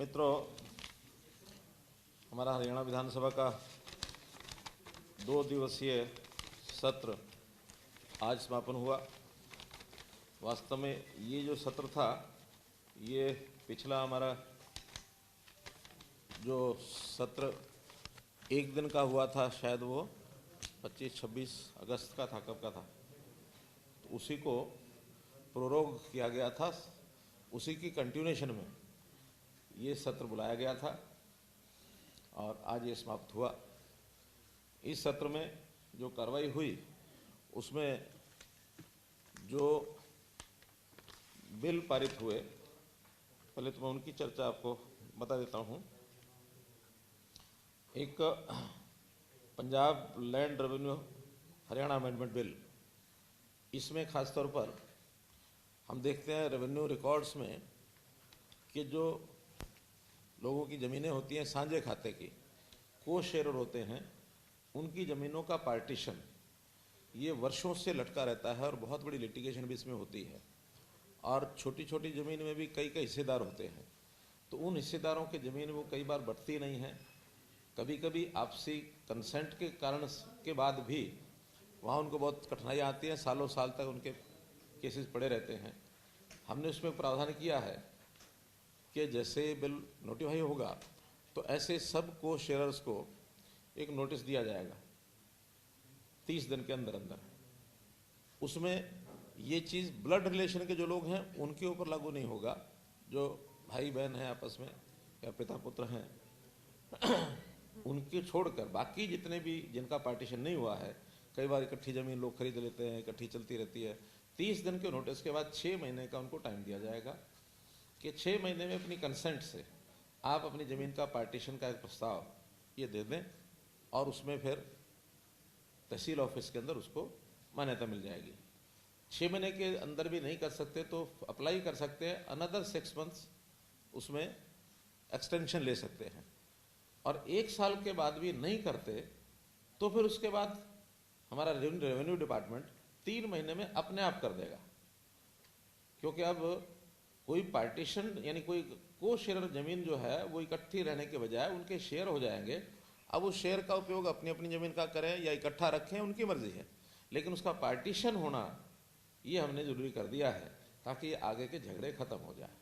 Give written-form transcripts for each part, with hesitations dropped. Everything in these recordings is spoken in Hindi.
मित्रों, हमारा हरियाणा विधानसभा का 2 दिवसीय सत्र आज समापन हुआ। वास्तव में ये जो सत्र था, ये पिछला हमारा जो सत्र एक दिन का हुआ था, शायद वो 25-26 अगस्त का था, कब का था, तो उसी को प्रोरोग किया गया था। उसी की कंटिन्यूएशन में ये सत्र बुलाया गया था और आज ये समाप्त हुआ। इस सत्र में जो कार्रवाई हुई उसमें जो बिल पारित हुए, पहले तो मैं उनकी चर्चा आपको बता देता हूँ। एक Punjab land revenue Haryana amendment bill, इसमें खास तौर पर हम देखते हैं रेवेन्यू रिकॉर्ड्स में कि जो लोगों की ज़मीनें होती हैं साझे खाते की, को शेयर होते हैं, उनकी ज़मीनों का पार्टीशन ये वर्षों से लटका रहता है और बहुत बड़ी लिटिगेशन भी इसमें होती है। और छोटी छोटी ज़मीन में भी कई हिस्सेदार होते हैं, तो उन हिस्सेदारों की ज़मीन वो कई बार बढ़ती नहीं है। कभी कभी आपसी कंसेंट के कारण के बाद भी वहाँ उनको बहुत कठिनाइयाँ आती हैं, सालों साल तक उनके केसेस पड़े रहते हैं। हमने उसमें प्रावधान किया है कि जैसे बिल नोटिफाई होगा तो ऐसे सब को शेयरर्स को एक नोटिस दिया जाएगा 30 दिन के अंदर अंदर। उसमें ये चीज़ ब्लड रिलेशन के जो लोग हैं उनके ऊपर लागू नहीं होगा, जो भाई बहन हैं आपस में या पिता पुत्र हैं उनके छोड़कर बाकी जितने भी जिनका पार्टीशन नहीं हुआ है, कई बार इकट्ठी ज़मीन लोग खरीद लेते हैं, इकट्ठी चलती रहती है। 30 दिन के नोटिस के बाद 6 महीने का उनको टाइम दिया जाएगा कि 6 महीने में अपनी कंसेंट से आप अपनी ज़मीन का पार्टीशन का एक प्रस्ताव ये दे दें और उसमें फिर तहसील ऑफिस के अंदर उसको मान्यता मिल जाएगी। 6 महीने के अंदर भी नहीं कर सकते तो अप्लाई कर सकते हैं, अनदर 6 मंथ्स उसमें एक्सटेंशन ले सकते हैं। और 1 साल के बाद भी नहीं करते तो फिर उसके बाद हमारा रेवेन्यू डिपार्टमेंट 3 महीने में अपने आप कर देगा, क्योंकि अब कोई पार्टीशन यानी कोई को शेयर ज़मीन जो है वो इकट्ठी रहने के बजाय उनके शेयर हो जाएंगे। अब उस शेयर का उपयोग अपनी अपनी ज़मीन का करें या इकट्ठा रखें, उनकी मर्जी है, लेकिन उसका पार्टीशन होना ये हमने ज़रूरी कर दिया है ताकि आगे के झगड़े ख़त्म हो जाए।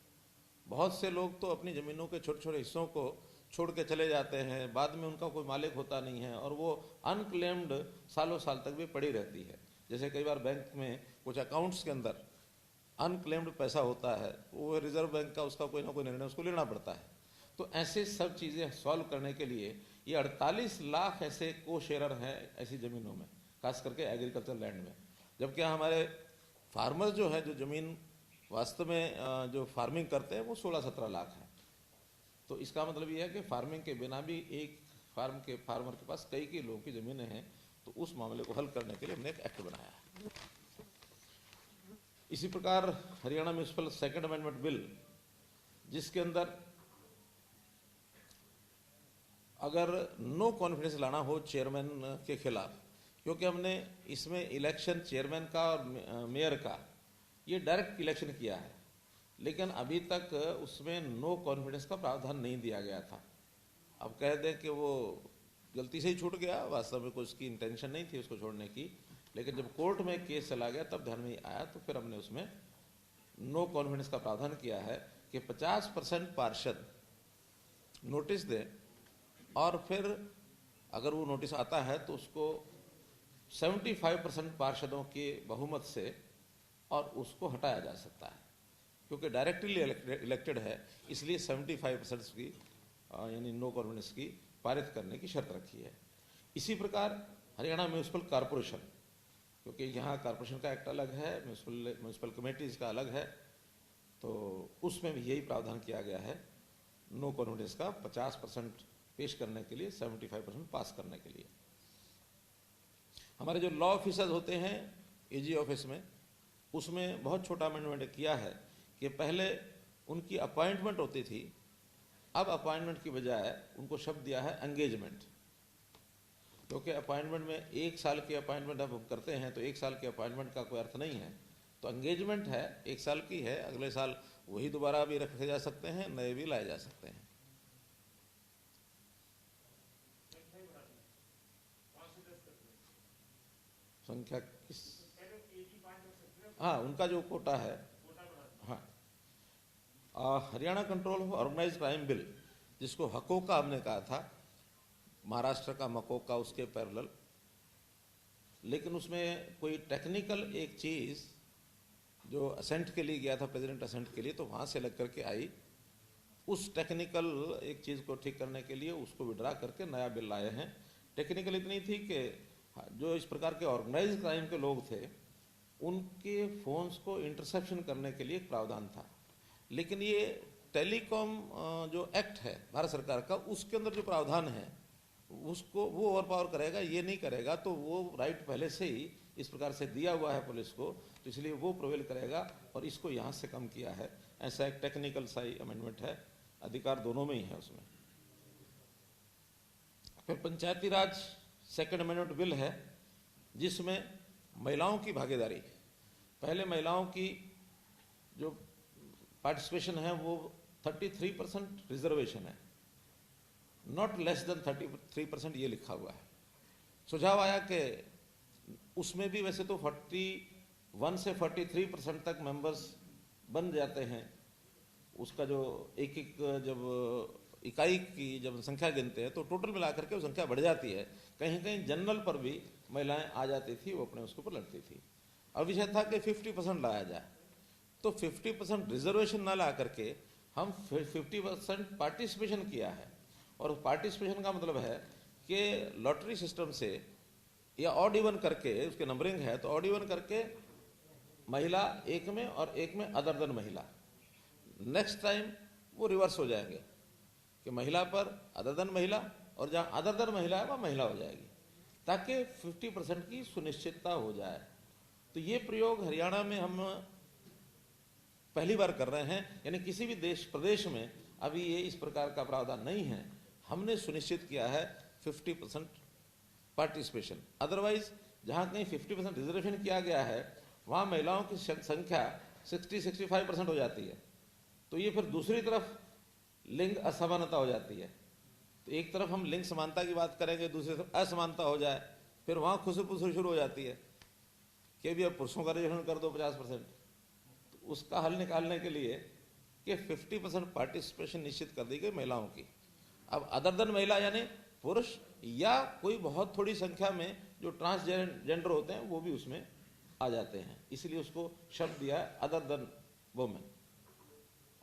बहुत से लोग तो अपनी ज़मीनों के छोटे छोटे हिस्सों को छोड़ के चले जाते हैं, बाद में उनका कोई मालिक होता नहीं है और वो अनक्लेम्ड सालों साल तक भी पड़ी रहती है। जैसे कई बार बैंक में कुछ अकाउंट्स के अंदर अनक्लेम्ड पैसा होता है, वो रिजर्व बैंक का उसका कोई ना कोई निर्णय उसको लेना पड़ता है। तो ऐसे सब चीज़ें सॉल्व करने के लिए ये 48 लाख ऐसे को शेयरर हैं ऐसी ज़मीनों में, खास करके एग्रीकल्चर लैंड में। जबकि हमारे फार्मर्स जो है, जो ज़मीन वास्तव में जो फार्मिंग करते हैं वो 16-17 लाख है। तो इसका मतलब ये है कि फार्मिंग के बिना भी एक फार्मर के पास कई लोगों की ज़मीनें हैं। तो उस मामले को हल करने के लिए हमने एक एक्ट बनाया है। इसी प्रकार Haryana municipal second amendment bill, जिसके अंदर अगर नो कॉन्फिडेंस लाना हो चेयरमैन के खिलाफ, क्योंकि हमने इसमें इलेक्शन चेयरमैन का और मेयर का ये डायरेक्ट इलेक्शन किया है, लेकिन अभी तक उसमें नो कॉन्फिडेंस का प्रावधान नहीं दिया गया था। अब कह दें कि वो गलती से ही छूट गया, वास्तव में कोई उसकी इंटेंशन नहीं थी उसको छोड़ने की, लेकिन जब कोर्ट में केस चला गया तब ध्यान में आया, तो फिर हमने उसमें नो कॉन्फिडेंस का प्रावधान किया है कि 50% पार्षद नोटिस दें और फिर अगर वो नोटिस आता है तो उसको 75% पार्षदों के बहुमत से और उसको हटाया जा सकता है, क्योंकि डायरेक्टली इलेक्टेड है, इसलिए 75% की यानी नो कॉन्फिडेंस की पारित करने की शर्त रखी है। इसी प्रकार हरियाणा म्यूनिसिपल कॉरपोरेशन, क्योंकि यहाँ कॉरपोरेशन का एक्ट अलग है, म्यूनिसिपल कमेटीज़ का अलग है, तो उसमें भी यही प्रावधान किया गया है नो कॉन्फिडेंस का 50% पेश करने के लिए, 75% पास करने के लिए। हमारे जो लॉ ऑफिसर्स होते हैं एजी ऑफिस में, उसमें बहुत छोटा अमेंडमेंट किया है कि पहले उनकी अपॉइंटमेंट होती थी, अब अपॉइंटमेंट की बजाय उनको शब्द दिया है एंगेजमेंट, क्योंकि अपॉइंटमेंट में 1 साल की अपॉइंटमेंट अब हम करते हैं तो 1 साल के अपॉइंटमेंट का कोई अर्थ नहीं है। तो एंगेजमेंट है, 1 साल की है, अगले साल वही दोबारा भी रखे जा सकते हैं, नए भी लाए जा सकते हैं। संख्या किस, हाँ उनका जो कोटा है, हाँ Haryana control of organized crime bill, जिसको हकोका हमने कहा था, महाराष्ट्र का मकोका उसके पैरेलल, लेकिन उसमें कोई टेक्निकल एक चीज़ जो असेंट के लिए गया था, प्रेसिडेंट असेंट के लिए, तो वहाँ से लग करके आई, उस टेक्निकल एक चीज़ को ठीक करने के लिए उसको विड्रा करके नया बिल लाए हैं। टेक्निकल इतनी थी कि जो इस प्रकार के ऑर्गेनाइज्ड क्राइम के लोग थे उनके फोन्स को इंटरसेप्शन करने के लिए एक प्रावधान था, लेकिन ये टेलीकॉम जो एक्ट है भारत सरकार का, उसके अंदर जो प्रावधान है उसको वो ओवर पावर करेगा, ये नहीं करेगा। तो वो राइट पहले से ही इस प्रकार से दिया हुआ है पुलिस को, तो इसलिए वो प्रोवेल करेगा और इसको यहाँ से कम किया है। ऐसा एक टेक्निकल सा ही अमेंडमेंट है, अधिकार दोनों में ही है उसमें। फिर पंचायती राज सेकंड अमेंडमेंट बिल है, जिसमें महिलाओं की भागीदारी, पहले महिलाओं की जो पार्टिसिपेशन है वो 33% रिजर्वेशन है, नॉट लेस देन 33%, ये लिखा हुआ है। सुझाव आया कि उसमें भी वैसे तो 41 से 43% तक मेंबर्स बन जाते हैं, उसका जो एक एक जब इकाई की जब संख्या गिनते हैं तो टोटल मिलाकर के वो संख्या बढ़ जाती है। कहीं कहीं जनरल पर भी महिलाएं आ जाती थी, वो अपने उसके ऊपर लड़ती थी। अब विषय था कि 50% लाया जाए, तो 50% रिजर्वेशन ना ला करके हम 50% पार्टिसिपेशन किया है। और पार्टिसिपेशन का मतलब है कि लॉटरी सिस्टम से या ऑड इवन करके, उसके नंबरिंग है तो ऑड इवन करके महिला एक में और एक में अदर देन महिला, नेक्स्ट टाइम वो रिवर्स हो जाएंगे कि महिला पर अदर देन महिला, और जहां अदर देन महिला है वह महिला हो जाएगी, ताकि 50% की सुनिश्चितता हो जाए। तो ये प्रयोग हरियाणा में हम पहली बार कर रहे हैं, यानी किसी भी देश प्रदेश में अभी ये इस प्रकार का प्रावधान नहीं है। हमने सुनिश्चित किया है 50% पार्टिसिपेशन। अदरवाइज जहां कहीं 50% रिजर्वेशन किया गया है वहां महिलाओं की संख्या 60-65% हो जाती है, तो ये फिर दूसरी तरफ लिंग असमानता हो जाती है। तो एक तरफ हम लिंग समानता की बात करेंगे, दूसरी तरफ असमानता हो जाए, फिर वहां खुशी शुरू हो जाती है कि अभी अब पुरुषों का रिजर्वेशन कर दो 50%। तो उसका हल निकालने के लिए कि 50% पार्टिसिपेशन निश्चित कर दी गई महिलाओं की। अब अदर देन महिला यानी पुरुष या कोई बहुत थोड़ी संख्या में जो ट्रांसजेंडर होते हैं वो भी उसमें आ जाते हैं, इसलिए उसको शब्द दिया है अदर देन वुमेन।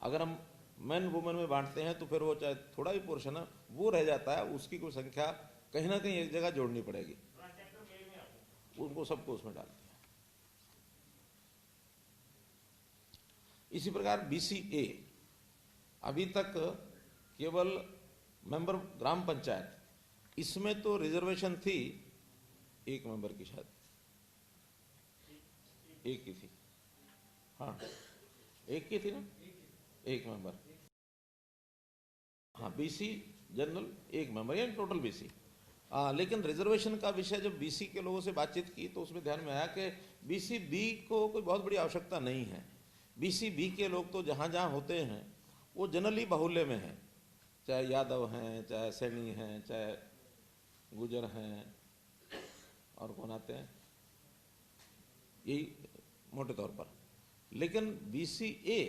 अगर हम मेन वुमेन में बांटते हैं तो फिर वो चाहे थोड़ा ही पोर्शन है वो रह जाता है, उसकी कोई संख्या कहीं ना कहीं एक जगह जोड़नी पड़ेगी, उनको सबको उसमें डालते हैं। इसी प्रकार BCA, अभी तक केवल मेंबर ग्राम पंचायत, इसमें तो रिजर्वेशन थी एक मेंबर की, शायद एक की थी, हाँ एक की थी ना, एक मेंबर, हाँ BC जनरल एक मेंबर, यानी टोटल BC। लेकिन रिजर्वेशन का विषय जब BC के लोगों से बातचीत की तो उसमें ध्यान में आया कि BC-B को कोई बहुत बड़ी आवश्यकता नहीं है। BC-B के लोग तो जहाँ जहाँ होते हैं वो जनरली बाहुल्य में हैं, चाहे यादव हैं, चाहे सैनी हैं, चाहे गुजर हैं, और कौन आते हैं, यही मोटे तौर पर। लेकिन BCA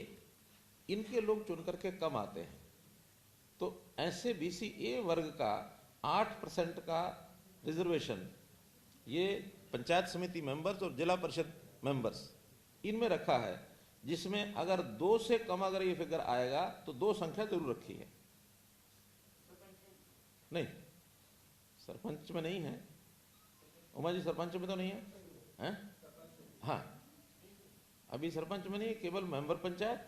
इनके लोग चुन करके कम आते हैं, तो ऐसे BCA वर्ग का 8% का रिजर्वेशन ये पंचायत समिति मेंबर्स और जिला परिषद मेंबर्स इनमें रखा है, जिसमें अगर 2 से कम अगर ये फिगर आएगा तो 2 संख्या जरूर रखी है। नहीं, सरपंच में नहीं है उमा जी, सरपंच में तो नहीं है, हाँ अभी सरपंच में नहीं है, केवल मेंबर पंचायत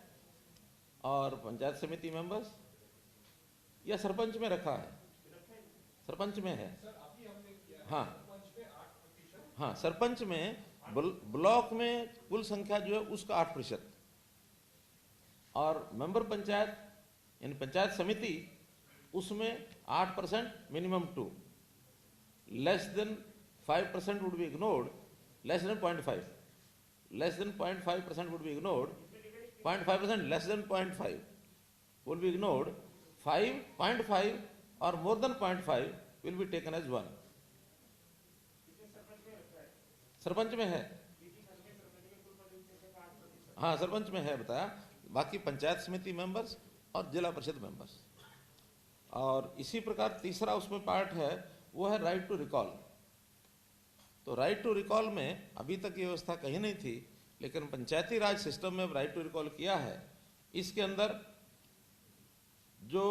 और पंचायत समिति मेंबर्स, या सरपंच में रखा है, सरपंच में है, हाँ हाँ सरपंच में ब्लॉक में कुल संख्या जो है उसका 8%, और मेंबर पंचायत यानी पंचायत समिति उसमें 8% minimum 2, less than 5% would be ignored, less than 0.5, less than 0.5% would be ignored, 0.5% less than 0.5 will be ignored, 5.5 or more than 0.5 will be taken as 1। Sarpanch में है, हाँ सरपंच में है बताया, बाकी पंचायत समिति मेंबर्स और जिला परिषद मेंबर्स। और इसी प्रकार तीसरा उसमें पार्ट है, वो है राइट टू रिकॉल। तो राइट टू रिकॉल में अभी तक ये व्यवस्था कहीं नहीं थी, लेकिन पंचायती राज सिस्टम में राइट टू रिकॉल किया है। इसके अंदर जो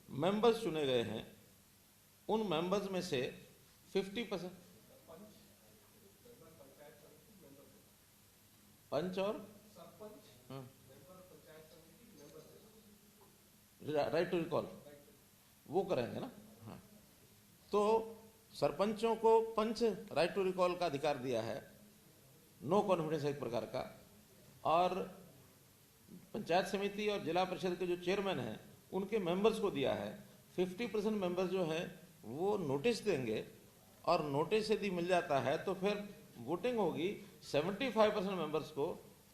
मेंबर्स चुने गए हैं, उन मेंबर्स में से 50% पंच और राइट टू रिकॉल वो करेंगे ना। हाँ, तो सरपंचों को पंच राइट टू रिकॉल का अधिकार दिया है, नो कॉन्फिडेंस एक प्रकार का। और पंचायत समिति और जिला परिषद के जो चेयरमैन हैं उनके मेंबर्स को दिया है 50% मेंबर्स जो हैं वो नोटिस देंगे, और नोटिस यदि मिल जाता है तो फिर वोटिंग होगी। 75% मेंबर्स को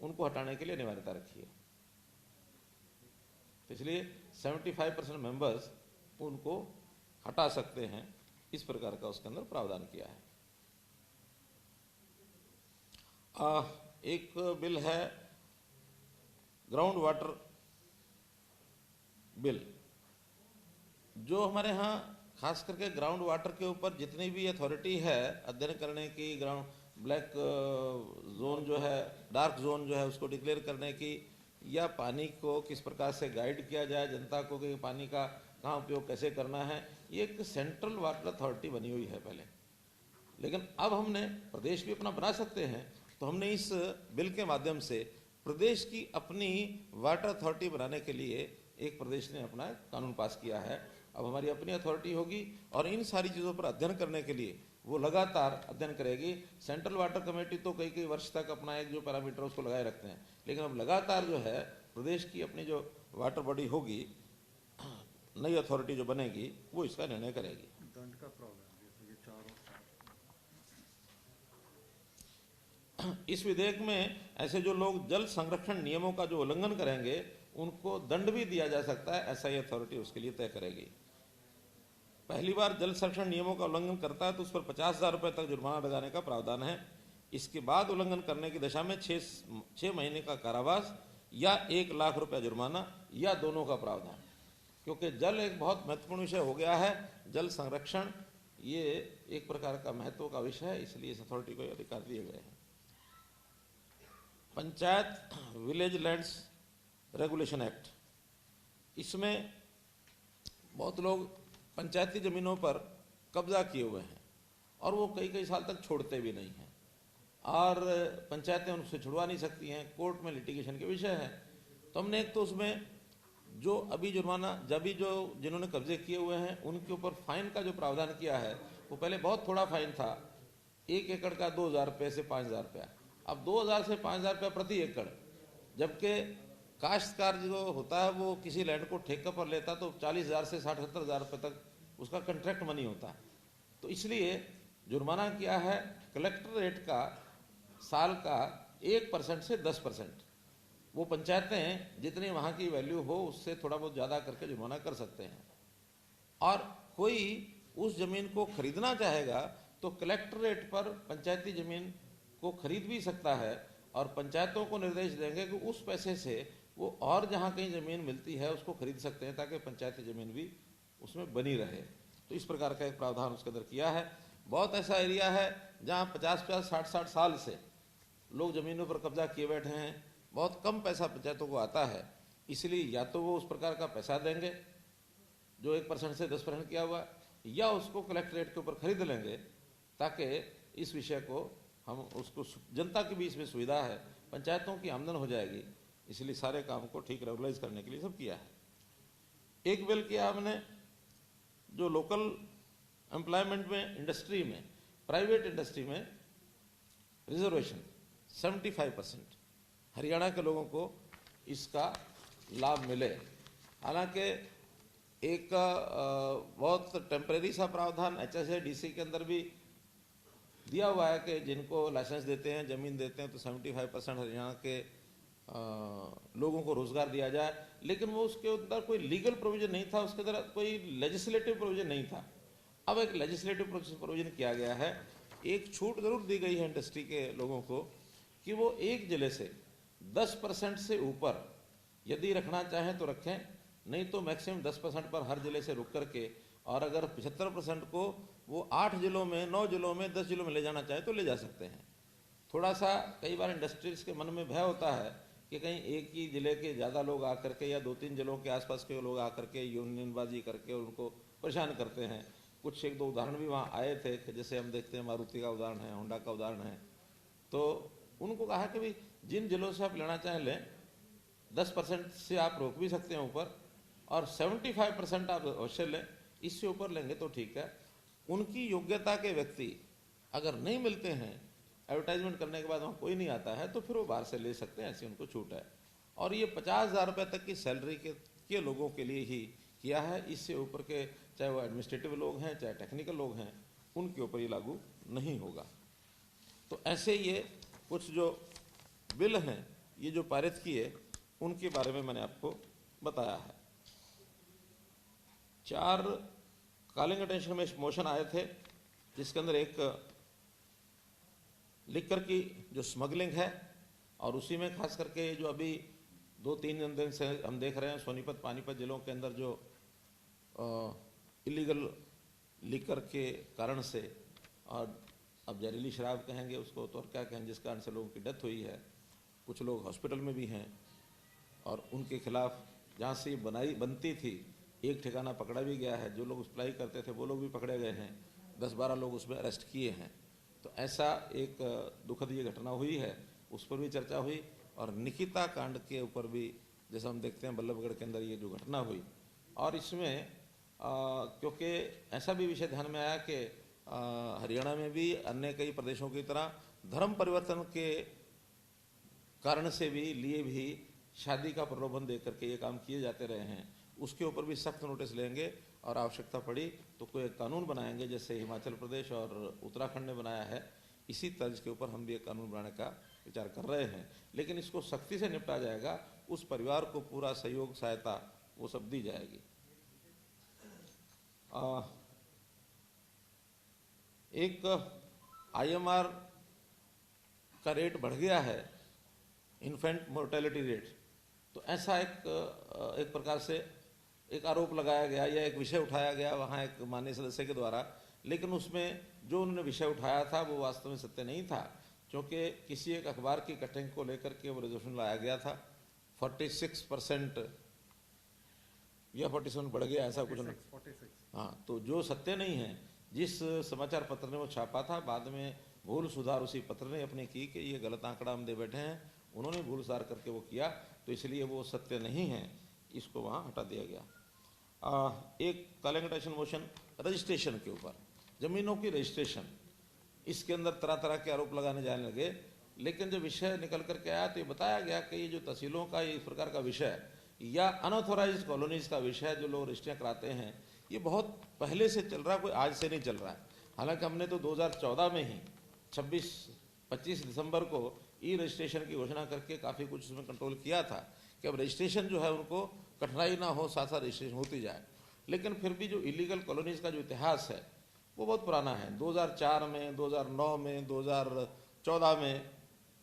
उनको हटाने के लिए अनिवार्यता रखी है। इसलिए 75% मेंबर्स उनको हटा सकते हैं, इस प्रकार का उसके अंदर प्रावधान किया है। एक बिल है ग्राउंड वाटर बिल, जो हमारे यहाँ खास करके ग्राउंड वाटर के ऊपर जितनी भी अथॉरिटी है अध्ययन करने की, ग्राउंड ब्लैक जोन जो है, डार्क जोन जो है उसको डिक्लेयर करने की, या पानी को किस प्रकार से गाइड किया जाए जनता को कि पानी का कहाँ उपयोग कैसे करना है, ये एक सेंट्रल वाटर अथॉरिटी बनी हुई है पहले। लेकिन अब हमने प्रदेश भी अपना बना सकते हैं, तो हमने इस बिल के माध्यम से प्रदेश की अपनी वाटर अथॉरिटी बनाने के लिए एक प्रदेश ने अपना कानून पास किया है। अब हमारी अपनी अथॉरिटी होगी और इन सारी चीज़ों पर अध्ययन करने के लिए वो लगातार अध्ययन करेगी। सेंट्रल वाटर कमेटी तो कई कई वर्ष तक अपना एक जो पैरामीटर उसको लगाए रखते हैं, लेकिन अब लगातार जो है प्रदेश की अपनी जो वाटर बॉडी होगी, नई अथॉरिटी जो बनेगी, वो इसका निर्णय करेगी। दंड का प्रावधान इस विधेयक में ऐसे जो लोग जल संरक्षण नियमों का जो उल्लंघन करेंगे उनको दंड भी दिया जा सकता है, ऐसा ही अथॉरिटी उसके लिए तय करेगी। पहली बार जल संरक्षण नियमों का उल्लंघन करता है तो उस पर 50,000 रुपए तक जुर्माना लगाने का प्रावधान है। इसके बाद उल्लंघन करने की दशा में 6 महीने का कारावास या 1 लाख रुपया जुर्माना या दोनों का प्रावधान। क्योंकि जल एक बहुत महत्वपूर्ण विषय हो गया है, जल संरक्षण ये एक प्रकार का महत्व का विषय है, इसलिए इस अथॉरिटी को अधिकार दिए गए हैं। Panchayat village lands regulation act, इसमें बहुत लोग पंचायती जमीनों पर कब्जा किए हुए हैं और वो कई कई साल तक छोड़ते भी नहीं हैं, और पंचायतें उनसे छुड़वा नहीं सकती हैं, कोर्ट में लिटिगेशन के विषय है। तो हमने एक तो उसमें जो अभी जुर्माना जो जिन्होंने कब्जे किए हुए हैं उनके ऊपर फाइन का जो प्रावधान किया है, वो पहले बहुत थोड़ा फाइन था, 1 एकड़ का 2,000 रुपये से 5,000 रुपया, अब 2,000 से 5,000 रुपया प्रति एकड़। जबकि काश्तकार जो होता है वो किसी लैंड को ठेके पर लेता तो 40,000 से 60-70,000 रुपये तक उसका कंट्रैक्ट मनी होता है। तो इसलिए जुर्माना किया है कलेक्ट्रेट का साल का 1% से 10%। वो पंचायतें जितनी वहाँ की वैल्यू हो उससे थोड़ा बहुत ज़्यादा करके जुर्माना कर सकते हैं। और कोई उस जमीन को खरीदना चाहेगा तो कलेक्ट्रेट पर पंचायती जमीन को खरीद भी सकता है, और पंचायतों को निर्देश देंगे कि उस पैसे से वो और जहाँ कहीं ज़मीन मिलती है उसको खरीद सकते हैं, ताकि पंचायती ज़मीन भी उसमें बनी रहे। तो इस प्रकार का एक प्रावधान उसके अंदर किया है। बहुत ऐसा एरिया है जहाँ 50-50, 60-60 साल से लोग ज़मीनों पर कब्जा किए बैठे हैं, बहुत कम पैसा पंचायतों को आता है, इसलिए या तो वो उस प्रकार का पैसा देंगे जो 1% से 10% किया हुआ, या उसको कलेक्ट्रेट के ऊपर खरीद लेंगे, ताकि इस विषय को हम उसको जनता की भी इसमें सुविधा है, पंचायतों की आमदन हो जाएगी, इसलिए सारे काम को ठीक रेगुलाइज करने के लिए सब किया है। एक बिल किया हमने जो लोकल एम्प्लॉयमेंट में, इंडस्ट्री में, प्राइवेट इंडस्ट्री में रिजर्वेशन 75% हरियाणा के लोगों को इसका लाभ मिले। हालांकि एक बहुत टेम्परेरी सा प्रावधान HSA-DC के अंदर भी दिया हुआ है कि जिनको लाइसेंस देते हैं, जमीन देते हैं, तो 75% हरियाणा के लोगों को रोजगार दिया जाए, लेकिन वो उसके अंदर कोई लीगल प्रोविजन नहीं था, उसके अंदर कोई लेजिस्लेटिव प्रोविजन नहीं था। अब एक लेजिस्लेटिव प्रोविजन किया गया है एक छूट जरूर दी गई है इंडस्ट्री के लोगों को कि वो एक जिले से 10% से ऊपर यदि रखना चाहें तो रखें, नहीं तो मैक्सिमम 10% पर हर जिले से रुक करके, और अगर 75% को वो 8 जिलों में, 9 जिलों में, 10 जिलों में ले जाना चाहे तो ले जा सकते हैं। थोड़ा सा कई बार इंडस्ट्रीज के मन में भय होता है कि कहीं एक ही जिले के ज़्यादा लोग आकर के या 2-3 जिलों के आसपास के लोग आकर के यूनियनबाजी करके उनको परेशान करते हैं। कुछ 1-2 उदाहरण भी वहाँ आए थे, जैसे हम देखते हैं मारुति का उदाहरण है, होंडा का उदाहरण है। तो उनको कहा कि भाई जिन जिलों से आप लेना चाहें लें, 10% से आप रोक भी सकते हैं ऊपर, और 75% आप अवश्य लें, इससे ऊपर लेंगे तो ठीक है। उनकी योग्यता के व्यक्ति अगर नहीं मिलते हैं, एडवर्टाइजमेंट करने के बाद वहाँ कोई नहीं आता है, तो फिर वो बाहर से ले सकते हैं, ऐसी उनको छूट है। और ये 50,000 रुपये तक की सैलरी के लोगों के लिए ही किया है। इससे ऊपर के चाहे वो एडमिनिस्ट्रेटिव लोग हैं चाहे टेक्निकल लोग हैं, उनके ऊपर ये लागू नहीं होगा। तो ऐसे ये कुछ जो बिल हैं ये जो पारित किए, उनके बारे में मैंने आपको बताया है। 4 कॉलिंग अटेंशन में मोशन आए थे, जिसके अंदर एक लिकर की जो स्मगलिंग है, और उसी में खास करके जो अभी 2-3 दिन से हम देख रहे हैं सोनीपत पानीपत जिलों के अंदर जो इलीगल लिकर के कारण से, और अब जहरीली शराब कहेंगे उसको तो और क्या कहें, जिस कारण से लोगों की डेथ हुई है, कुछ लोग हॉस्पिटल में भी हैं, और उनके खिलाफ जहाँ से बनती थी एक ठिकाना पकड़ा भी गया है। जो लोग सप्लाई करते थे वो लोग भी पकड़े गए हैं, 10-12 लोग उसमें अरेस्ट किए हैं। तो ऐसा एक दुखद ये घटना हुई है, उस पर भी चर्चा हुई। और निकिता कांड के ऊपर भी जैसा हम देखते हैं बल्लभगढ़ के अंदर ये जो घटना हुई, और इसमें क्योंकि ऐसा भी विषय ध्यान में आया कि हरियाणा में भी अन्य कई प्रदेशों की तरह धर्म परिवर्तन के कारण से भी शादी का प्रलोभन दे करके ये काम किए जाते रहे हैं। उसके ऊपर भी सख्त नोटिस लेंगे, और आवश्यकता पड़ी तो कोई एक कानून बनाएंगे, जैसे हिमाचल प्रदेश और उत्तराखंड ने बनाया है। इसी तर्ज के ऊपर हम भी एक कानून बनाने का विचार कर रहे हैं, लेकिन इसको सख्ती से निपटा जाएगा। उस परिवार को पूरा सहयोग सहायता वो सब दी जाएगी। एक IMR का रेट बढ़ गया है, इन्फेंट मोर्टेलिटी रेट। तो ऐसा एक प्रकार से एक आरोप लगाया गया या एक विषय उठाया गया वहाँ एक माननीय सदस्य के द्वारा, लेकिन उसमें जो उन्होंने विषय उठाया था वो वास्तव में सत्य नहीं था, क्योंकि किसी एक अखबार की कटिंग को लेकर के वो रेजोल्यूशन लाया गया था। 46% या 47 बढ़ गया, ऐसा कुछ नहीं। हाँ, तो जो सत्य नहीं है, जिस समाचार पत्र ने वो छापा था, बाद में भूल सुधार उसी पत्र ने अपनी की कि ये गलत आंकड़ा हम दे बैठे हैं, उन्होंने भूल सुधार करके वो किया, तो इसलिए वो सत्य नहीं है, इसको वहाँ हटा दिया गया। एक कॉलिंग अटेंशन मोशन रजिस्ट्रेशन के ऊपर, जमीनों की रजिस्ट्रेशन, इसके अंदर तरह तरह के आरोप लगाने जाने लगे, लेकिन जो विषय निकल करके आया तो ये बताया गया कि ये जो तहसीलों का इस प्रकार का विषय या अनऑथोराइज्ड कॉलोनीज का विषय जो लोग रजिस्ट्रियाँ कराते हैं, ये बहुत पहले से चल रहा है, कोई आज से नहीं चल रहा है। हालांकि हमने तो 2014 में ही 25 दिसंबर को ई रजिस्ट्रेशन की घोषणा करके काफ़ी कुछ उसमें कंट्रोल किया था कि अब रजिस्ट्रेशन जो है उनको कठिनाई ना हो, साथ साथ रजिस्ट्रेशन होती जाए। लेकिन फिर भी जो इलीगल कॉलोनीज का जो इतिहास है वो बहुत पुराना है। 2004 में, 2009 में, 2014 में,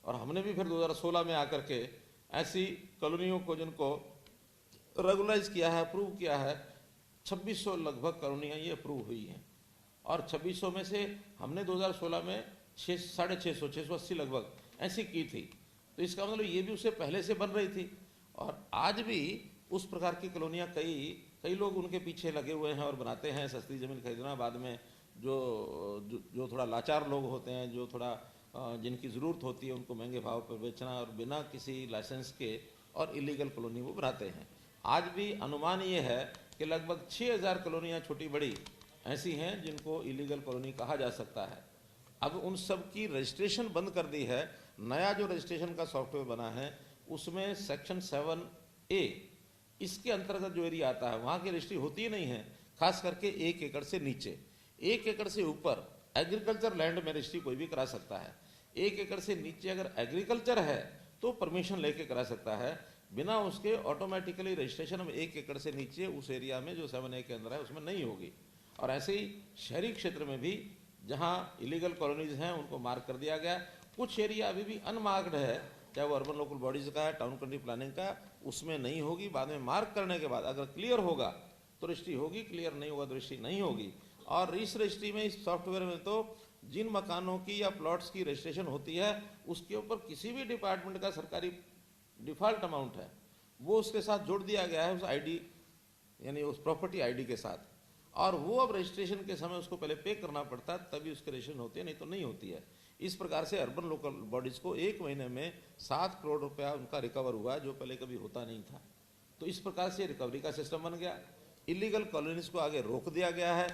और हमने भी फिर 2016 में आकर के ऐसी कॉलोनियों को जिनको रेगुलराइज किया है, अप्रूव किया है, 2600 लगभग कॉलोनियाँ ये अप्रूव हुई हैं। और 2600 में से हमने 2016 में 650 लगभग ऐसी की थी। तो इसका मतलब ये भी उससे पहले से बन रही थी, और आज भी उस प्रकार की कॉलोनियाँ कई लोग उनके पीछे लगे हुए हैं और बनाते हैं। सस्ती ज़मीन खरीदना, बाद में जो थोड़ा लाचार लोग होते हैं, जो थोड़ा जिनकी ज़रूरत होती है, उनको महंगे भाव पर बेचना, और बिना किसी लाइसेंस के और इलीगल कॉलोनी वो बनाते हैं। आज भी अनुमान ये है कि लगभग 6000 कॉलोनियाँ छोटी बड़ी ऐसी हैं जिनको इलीगल कॉलोनी कहा जा सकता है। अब उन सब की रजिस्ट्रेशन बंद कर दी है। नया जो रजिस्ट्रेशन का सॉफ्टवेयर बना है उसमें सेक्शन 7A, इसके अंतर्गत जो एरिया आता है वहाँ की रजिस्ट्री होती ही नहीं है, खास करके 1 एकड़ से नीचे। 1 एकड़ से ऊपर एग्रीकल्चर लैंड में रजिस्ट्री कोई भी करा सकता है। 1 एकड़ से नीचे अगर एग्रीकल्चर है तो परमिशन लेके करा सकता है, बिना उसके ऑटोमेटिकली रजिस्ट्रेशन 1 एकड़ से नीचे उस एरिया में जो 7A के अंदर है उसमें नहीं होगी। और ऐसे ही शहरी क्षेत्र में भी जहाँ इलीगल कॉलोनीज हैं उनको मार्क कर दिया गया। कुछ एरिया अभी भी अनमार्क्ड है, चाहे वो अर्बन लोकल बॉडीज का है, टाउन कंट्री प्लानिंग का, उसमें नहीं होगी। बाद में मार्क करने के बाद अगर क्लियर होगा तो रजिस्ट्री होगी, क्लियर नहीं होगा तो रजिस्ट्री नहीं होगी। और इस रजिस्ट्री में, इस सॉफ्टवेयर में तो जिन मकानों की या प्लॉट्स की रजिस्ट्रेशन होती है उसके ऊपर किसी भी डिपार्टमेंट का सरकारी डिफॉल्ट अमाउंट है वो उसके साथ जोड़ दिया गया है, उस आईडी यानी उस प्रॉपर्टी आईडी के साथ। और वो अब रजिस्ट्रेशन के समय उसको पहले पे करना पड़ता है, तभी उसकी रजिस्ट्रेशन होती है, नहीं तो नहीं होती है। इस प्रकार से अर्बन लोकल बॉडीज को 1 महीने में 7 करोड़ रुपया उनका रिकवर हुआ, जो पहले कभी होता नहीं था। तो इस प्रकार से रिकवरी का सिस्टम बन गया। इलीगल कॉलोनीज को आगे रोक दिया गया है।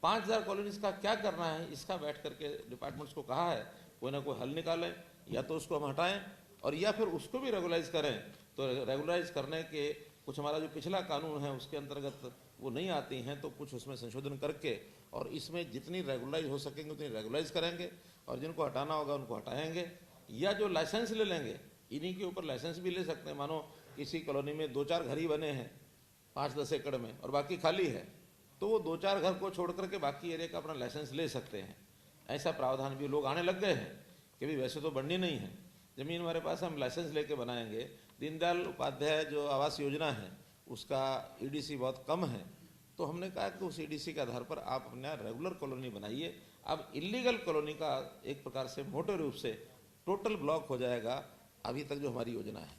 5000 कॉलोनीज का क्या करना है, इसका बैठ करके डिपार्टमेंट्स को कहा है कोई ना कोई हल निकालें, या तो उसको हम हटाएं और या फिर उसको भी रेगुलाइज करें। तो रेगुलाइज करने के कुछ हमारा जो पिछला कानून है उसके अंतर्गत वो नहीं आती हैं, तो कुछ उसमें संशोधन करके और इसमें जितनी रेगुलाइज हो सकेंगे उतनी रेगुलाइज करेंगे, और जिनको हटाना होगा उनको हटाएंगे। या जो लाइसेंस ले लेंगे, इन्हीं के ऊपर लाइसेंस भी ले सकते हैं। मानो किसी कॉलोनी में 2-4 घर ही बने हैं 5-10 एकड़ में और बाकी खाली है, तो वो 2-4 घर को छोड़ करके बाकी एरिया का अपना लाइसेंस ले सकते हैं। ऐसा प्रावधान भी लोग आने लग गए हैं कि भाई वैसे तो बढ़नी नहीं है जमीन हमारे पास, हम लाइसेंस लेके बनाएंगे। दीनदयाल उपाध्याय जो आवास योजना है उसका ईडीसी बहुत कम है, तो हमने कहा कि उस ईडीसी के आधार पर आप अपना रेगुलर कॉलोनी बनाइए। अब इलीगल कॉलोनी का एक प्रकार से मोटे रूप से टोटल ब्लॉक हो जाएगा अभी तक जो हमारी योजना है।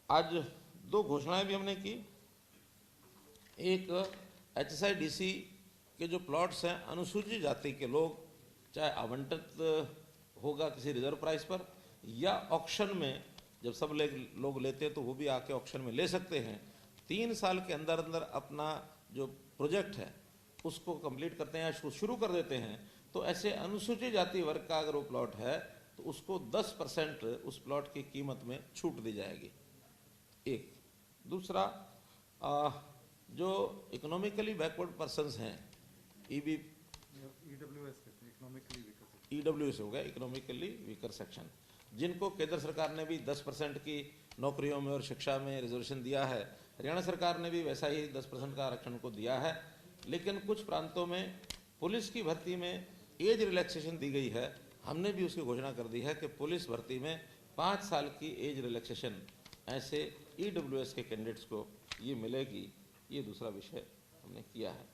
आज 2 घोषणाएं भी हमने की। एक HSIDC के जो प्लॉट्स हैं, अनुसूचित जाति के लोग चाहे आवंटित होगा किसी रिजर्व प्राइस पर या ऑक्शन में, जब सब लोग लेते हैं तो वो भी आके ऑक्शन में ले सकते हैं। 3 साल के अंदर अंदर अपना जो प्रोजेक्ट है उसको कंप्लीट करते हैं या शुरू कर देते हैं, तो ऐसे अनुसूचित जाति वर्ग का अगर वो प्लॉट है तो उसको 10% उस प्लॉट की कीमत में छूट दी जाएगी। एक दूसरा, जो इकोनॉमिकली बैकवर्ड पर्सन्स हैं, EWS हो गया, इकोनॉमिकली वीकर सेक्शन, जिनको केंद्र सरकार ने भी 10% की नौकरियों में और शिक्षा में रिजर्वेशन दिया है, हरियाणा सरकार ने भी वैसा ही 10% का आरक्षण को दिया है। लेकिन कुछ प्रांतों में पुलिस की भर्ती में एज रिलैक्सेशन दी गई है। हमने भी उसकी घोषणा कर दी है कि पुलिस भर्ती में 5 साल की एज रिलैक्सेशन ऐसे EWS के कैंडिडेट्स को ये मिलेगी। ये दूसरा विषय हमने किया है।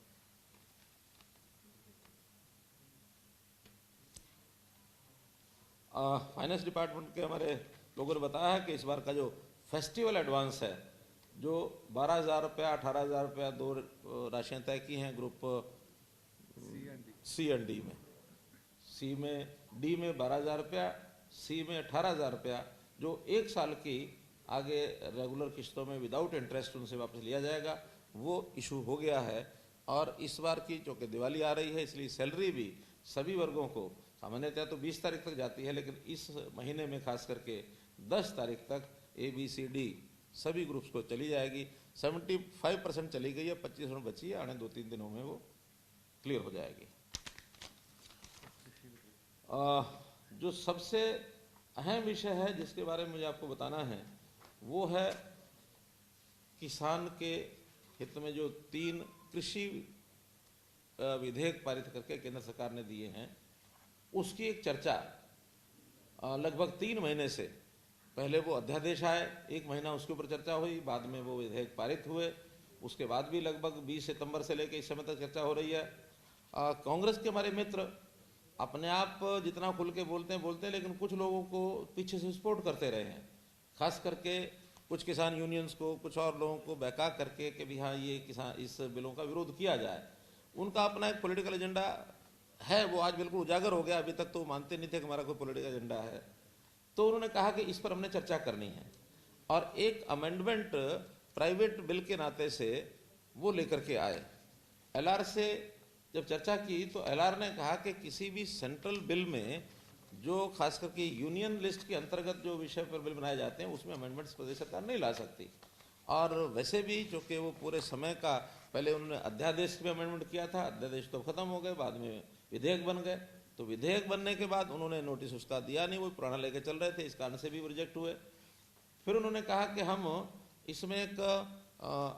फाइनेंस डिपार्टमेंट के हमारे लोगों ने बताया है कि इस बार का जो फेस्टिवल एडवांस है, जो 12,000 रुपया 18,000 रुपया 2 राशियाँ तय की हैं ग्रुप C एंड D में। C में, D में 12,000 रुपया, C में 18,000 रुपया, जो 1 साल की आगे रेगुलर किस्तों में विदाउट इंटरेस्ट उनसे वापस लिया जाएगा, वो इशू हो गया है। और इस बार की चूँकि दिवाली आ रही है, इसलिए सैलरी भी सभी वर्गों को, सामान्यतः तो 20 तारीख तक जाती है, लेकिन इस महीने में खास करके 10 तारीख तक ABCD सभी ग्रुप्स को चली जाएगी। 75% चली गई है, 25% बची है, आने 2-3 दिनों में वो क्लियर हो जाएगी। जो सबसे अहम विषय है जिसके बारे में मुझे आपको बताना है वो है किसान के हित में जो 3 कृषि विधेयक पारित करके केंद्र सरकार ने दिए हैं, उसकी एक चर्चा लगभग 3 महीने से, पहले वो अध्यादेश आए, 1 महीना उसके ऊपर चर्चा हुई, बाद में वो विधेयक पारित हुए, उसके बाद भी लगभग 20 सितंबर से लेकर इस समय तक चर्चा हो रही है। कांग्रेस के हमारे मित्र अपने आप जितना खुल के बोलते हैं, लेकिन कुछ लोगों को पीछे से सपोर्ट करते रहे हैं, खास करके कुछ किसान यूनियंस को, कुछ और लोगों को बहका करके कि भी हाँ ये किसान इस बिलों का विरोध किया जाए। उनका अपना एक पॉलिटिकल एजेंडा है, वो आज बिल्कुल उजागर हो गया। अभी तक तो मानते नहीं थे कि हमारा कोई पॉलिटिकल एजेंडा है। तो उन्होंने कहा कि इस पर हमने चर्चा करनी है और एक अमेंडमेंट प्राइवेट बिल के नाते से वो लेकर के आए। LR से जब चर्चा की तो LR ने कहा कि किसी भी सेंट्रल बिल में जो खास करके यूनियन लिस्ट के अंतर्गत जो विषय पर बिल बनाए जाते हैं उसमें अमेंडमेंट्स प्रदेश सरकार नहीं ला सकती। और वैसे भी चूँकि वो पूरे समय का, पहले उन्होंने अध्यादेश में अमेंडमेंट किया था, अध्यादेश तो खत्म हो गए, बाद में विधेयक बन गए। तो विधेयक बनने के बाद उन्होंने नोटिस उसका दिया नहीं, वो पुराना लेके चल रहे थे, इस कारण से भी वो रिजेक्ट हुए। फिर उन्होंने कहा कि हम इसमें एक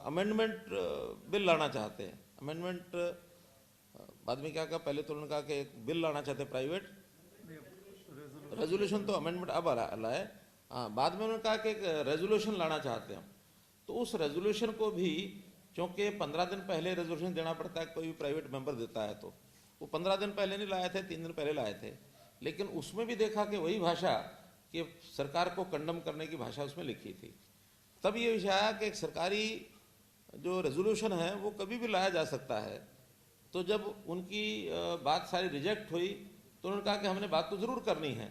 अमेंडमेंट बिल लाना चाहते हैं। अमेंडमेंट बाद में क्या कहा, पहले तो उन्होंने कहा कि एक बिल लाना चाहते प्राइवेट रेजोल्यूशन, तो अमेंडमेंट अब लाए। हाँ, बाद में उन्होंने कहा कि एक रेजोल्यूशन लाना चाहते हैं हम। तो उस रेजोल्यूशन को भी, क्योंकि 15 दिन पहले रेजोल्यूशन देना पड़ता है, कोई भी प्राइवेट मेंबर देता है, तो वो 15 दिन पहले नहीं लाए थे, 3 दिन पहले लाए थे। लेकिन उसमें भी देखा कि वही भाषा कि सरकार को कंडम करने की भाषा उसमें लिखी थी। तब ये विषय आया कि एक सरकारी जो रेजोल्यूशन है वो कभी भी लाया जा सकता है। तो जब उनकी बात सारी रिजेक्ट हुई तो उन्होंने कहा कि हमने बात तो जरूर करनी है।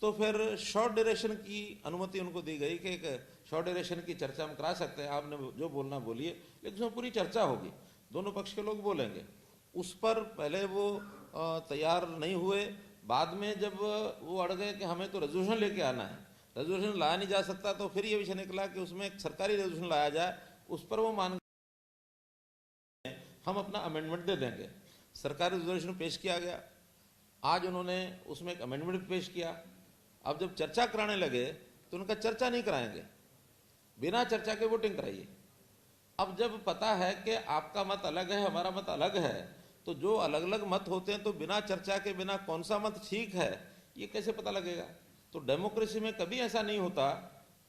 तो फिर शॉर्ट ड्यूरेशन की अनुमति उनको दी गई कि एक शॉर्ट ड्यूरेशन की चर्चा हम करा सकते हैं, आपने जो बोलना बोलिए, लेकिन उसमें पूरी चर्चा होगी, दोनों पक्ष के लोग बोलेंगे। उस पर पहले वो तैयार नहीं हुए। बाद में जब वो अड़ गए कि हमें तो रेजोल्यूशन लेके आना है, रेजोल्यूशन लाया नहीं जा सकता, तो फिर ये विषय निकला कि उसमें एक सरकारी रेजोल्यूशन लाया जाए। उस पर वो मान हम अपना अमेंडमेंट दे देंगे। सरकारी रेजोल्यूशन पेश किया गया, आज उन्होंने उसमें एक अमेंडमेंट पेश किया। अब जब चर्चा कराने लगे तो उनका चर्चा नहीं कराएंगे, बिना चर्चा के वोटिंग कराइए। अब जब पता है कि आपका मत अलग है, हमारा मत अलग है, तो जो अलग अलग मत होते हैं तो बिना चर्चा के बिना कौन सा मत ठीक है ये कैसे पता लगेगा। तो डेमोक्रेसी में कभी ऐसा नहीं होता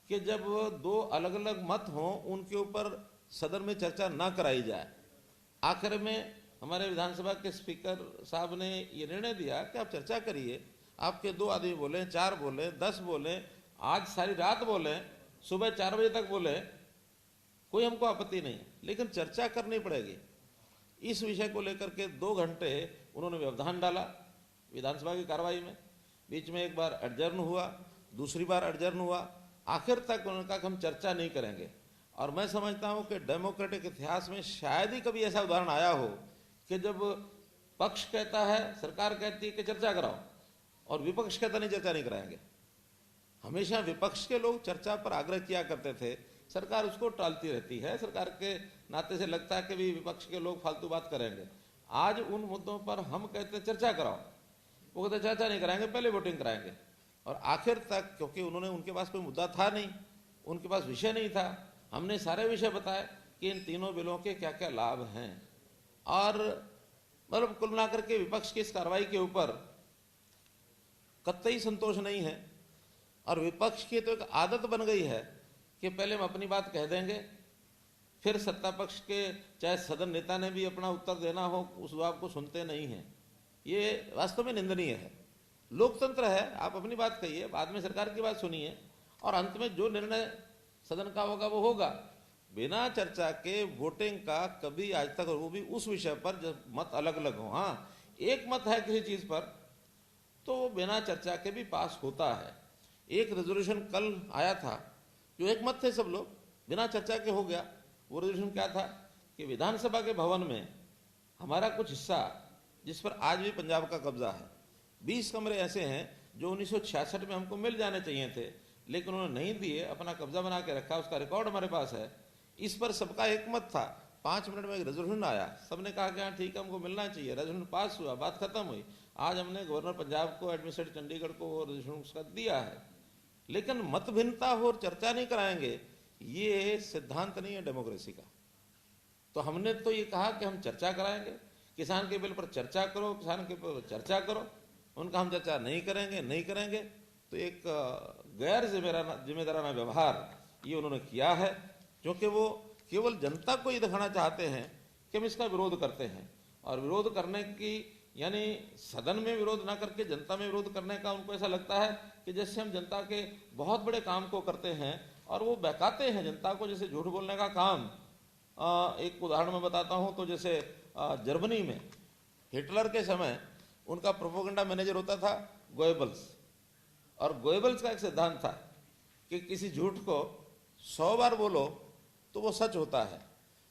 कि जब दो अलग अलग मत हों उनके ऊपर सदन में चर्चा ना कराई जाए। आखिर में हमारे विधानसभा के स्पीकर साहब ने ये निर्णय दिया कि आप चर्चा करिए, आपके 2 आदमी बोले, 4 बोले, 10 बोले, आज सारी रात बोले, सुबह 4 बजे तक बोले, कोई हमको आपत्ति नहीं, लेकिन चर्चा करनी पड़ेगी। इस विषय को लेकर के 2 घंटे उन्होंने व्यवधान डाला विधानसभा की कार्रवाई में। बीच में एक बार एडजर्न हुआ, दूसरी बार एडजर्न हुआ, आखिर तक उन्होंने कहा कि हम चर्चा नहीं करेंगे। और मैं समझता हूं कि डेमोक्रेटिक इतिहास में शायद ही कभी ऐसा उदाहरण आया हो कि जब पक्ष कहता है, सरकार कहती है कि चर्चा कराओ, और विपक्ष कहता नहीं चर्चा नहीं कराएंगे। हमेशा विपक्ष के लोग चर्चा पर आग्रह किया करते थे, सरकार उसको टालती रहती है। सरकार के नाते से लगता है कि भी विपक्ष के लोग फालतू बात करेंगे। आज उन मुद्दों पर हम कहते चर्चा कराओ, वो कहते चर्चा नहीं कराएंगे, पहले वोटिंग कराएंगे। और आखिर तक, क्योंकि उनके पास कोई मुद्दा था नहीं, उनके पास विषय नहीं था, हमने सारे विषय बताए कि इन तीनों बिलों के क्या क्या लाभ हैं। और मतलब कुल मिलाकर के विपक्ष की इस कार्रवाई के ऊपर कतई संतोष नहीं है। और विपक्ष की तो एक आदत बन गई है कि पहले हम अपनी बात कह देंगे, फिर सत्ता पक्ष के चाहे सदन नेता ने भी अपना उत्तर देना हो, उस बात को सुनते नहीं हैं। ये वास्तव में निंदनीय है। लोकतंत्र है, आप अपनी बात कहिए, बाद में सरकार की बात सुनिए, और अंत में जो निर्णय सदन का होगा वो होगा। बिना चर्चा के वोटिंग का कभी आज तक, वो भी उस विषय पर जब मत अलग अलग हो। हाँ, एक मत है किसी चीज पर तो वो बिना चर्चा के भी पास होता है। एक रेजोल्यूशन कल आया था, जो एक मत थे सब लोग, बिना चर्चा के हो गया। वो रेजोल्यूशन क्या था कि विधानसभा के भवन में हमारा कुछ हिस्सा, जिस पर आज भी पंजाब का कब्जा है, 20 कमरे ऐसे हैं जो 1966 में हमको मिल जाने चाहिए थे, लेकिन उन्होंने नहीं दिए, अपना कब्जा बना के रखा। उसका रिकॉर्ड हमारे पास है। इस पर सबका एक मत था। 5 मिनट में एक रेजोल्यूशन आया, सबने कहा कि हाँ ठीक है, हमको मिलना चाहिए। रेजोल्यूशन पास हुआ, बात खत्म हुई। आज हमने गवर्नर पंजाब को, एडमिनिस्ट्रेटिव चंडीगढ़ को वो रेजोल्यूशन उसका दिया है। लेकिन मत भिन्नता हो और चर्चा नहीं कराएंगे, ये सिद्धांत नहीं है डेमोक्रेसी का। तो हमने तो ये कहा कि हम चर्चा कराएंगे, किसान के बिल पर चर्चा करो, किसान के बिल पर चर्चा करो। उनका हम चर्चा नहीं करेंगे, तो एक गैर जिम्मेदाराना व्यवहार ये उन्होंने किया है, क्योंकि वो केवल जनता को ये दिखाना चाहते हैं कि हम इसका विरोध करते हैं। और विरोध करने की, यानी सदन में विरोध ना करके जनता में विरोध करने का उनको ऐसा लगता है कि जैसे हम जनता के बहुत बड़े काम को करते हैं और वो बहकाते हैं जनता को, जैसे झूठ बोलने का काम। एक उदाहरण मैं बताता हूं, तो जैसे जर्मनी में हिटलर के समय उनका प्रोपेगेंडा मैनेजर होता था गोएबल्स, और गोएबल्स का एक सिद्धांत था कि किसी झूठ को 100 बार बोलो तो वो सच होता है।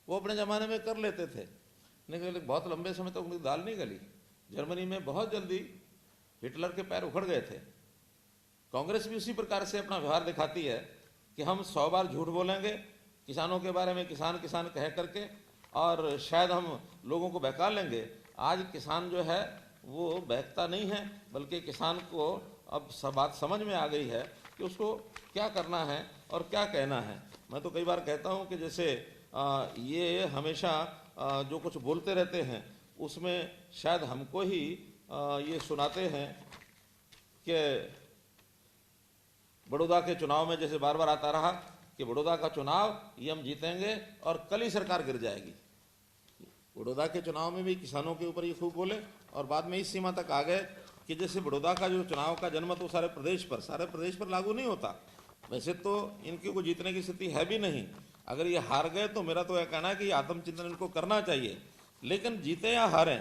वो अपने जमाने में कर लेते थे, लेकिन बहुत लंबे समय तक उनकी दाल नहीं गली। जर्मनी में बहुत जल्दी हिटलर के पैर उखड़ गए थे। कांग्रेस भी उसी प्रकार से अपना व्यवहार दिखाती है कि हम 100 बार झूठ बोलेंगे किसानों के बारे में, किसान किसान कह करके, और शायद हम लोगों को बहका लेंगे। आज किसान जो है वो बहकता नहीं है, बल्कि किसान को अब सब बात समझ में आ गई है कि उसको क्या करना है और क्या कहना है। मैं तो कई बार कहता हूं कि जैसे ये हमेशा जो कुछ बोलते रहते हैं उसमें शायद हमको ही ये सुनाते हैं कि बड़ौदा के चुनाव में जैसे बार बार आता रहा कि बड़ौदा का चुनाव ये हम जीतेंगे और कल ही सरकार गिर जाएगी। बड़ौदा के चुनाव में भी किसानों के ऊपर ये खूब बोले और बाद में इस सीमा तक आ गए कि जैसे बड़ौदा का जो चुनाव का जनमत वो सारे प्रदेश पर लागू नहीं होता। वैसे तो इनकी को जीतने की स्थिति है भी नहीं। अगर ये हार गए तो मेरा तो यह कहना है कि आत्मचिंतन इनको करना चाहिए, लेकिन जीते या हारें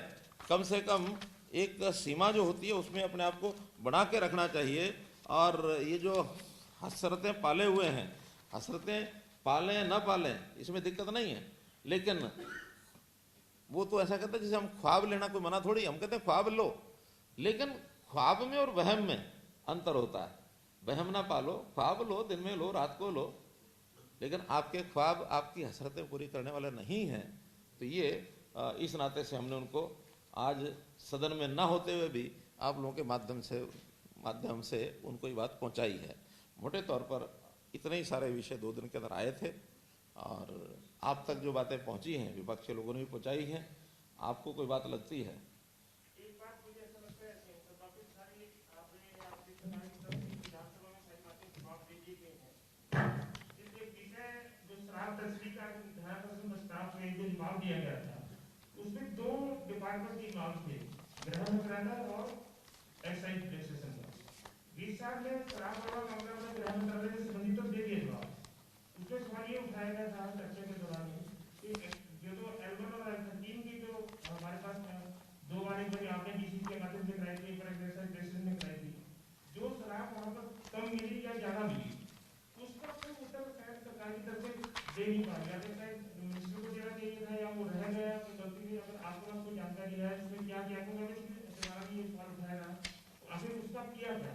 कम से कम एक सीमा जो होती है उसमें अपने आप को बना के रखना चाहिए। और ये जो हसरतें पाले हुए हैं, हसरतें पालें न पालें इसमें दिक्कत नहीं है, लेकिन वो तो ऐसा कहते हैं जैसे हम ख्वाब लेना कोई मना थोड़ी, हम कहते हैं ख्वाब लो, लेकिन ख्वाब में और वहम में अंतर होता है। वहम ना पालो, ख्वाब लो, दिन में लो, रात को लो, लेकिन आपके ख्वाब आपकी हसरतें पूरी करने वाले नहीं हैं। तो ये इस नाते से हमने उनको आज सदन में ना होते हुए भी आप लोगों के माध्यम से उनको ये बात पहुंचाई है। मोटे तौर पर इतने ही सारे विषय 2 दिन के अंदर आए थे और आप तक जो बातें पहुंची हैं विपक्ष के लोगों ने भी पहुंचाई हैं। आपको कोई बात लगती है? एक बात मुझे ऐसा लगता है काफी सारी आपकी सरकार की तरफ से विधानसभा में सारी बातें जवाब दे दी गई हैं। इसलिए विषय जो शराब तस्करी का ध्यानाकर्षण प्रस्ताव में जो जवाब दिया गया था उसमें 2 डिपार्टमेंट की मांग थी, गृह मंत्रालय और एक्साइज रजिस्ट्रेशन का। 20 साल में शराब और मामला में गृह मंत्रालय से संबंधित तो दे दिया जवाब। उसमें सवाल ये उठाया गया था चर्चा के दौरान कि जो L1 और L13 की जो हमारे पास 2 बार एक आपने डीसी के माध्यम से कराई थी, रजिस्ट्रेशन में कराई थी, जो शराब वहाँ पर कम मिली या ज्यादा मिली उसका कोई उत्तर सरकार की तरफ से दे नहीं पा रही। मिनिस्टर को देना चाहिए था या वो रह गया गलती से। अगर आपके पास कोई जानकारी है इसमें क्या किया होगा, ये सवाल उठाया रहा तो आखिर उसका किया क्या,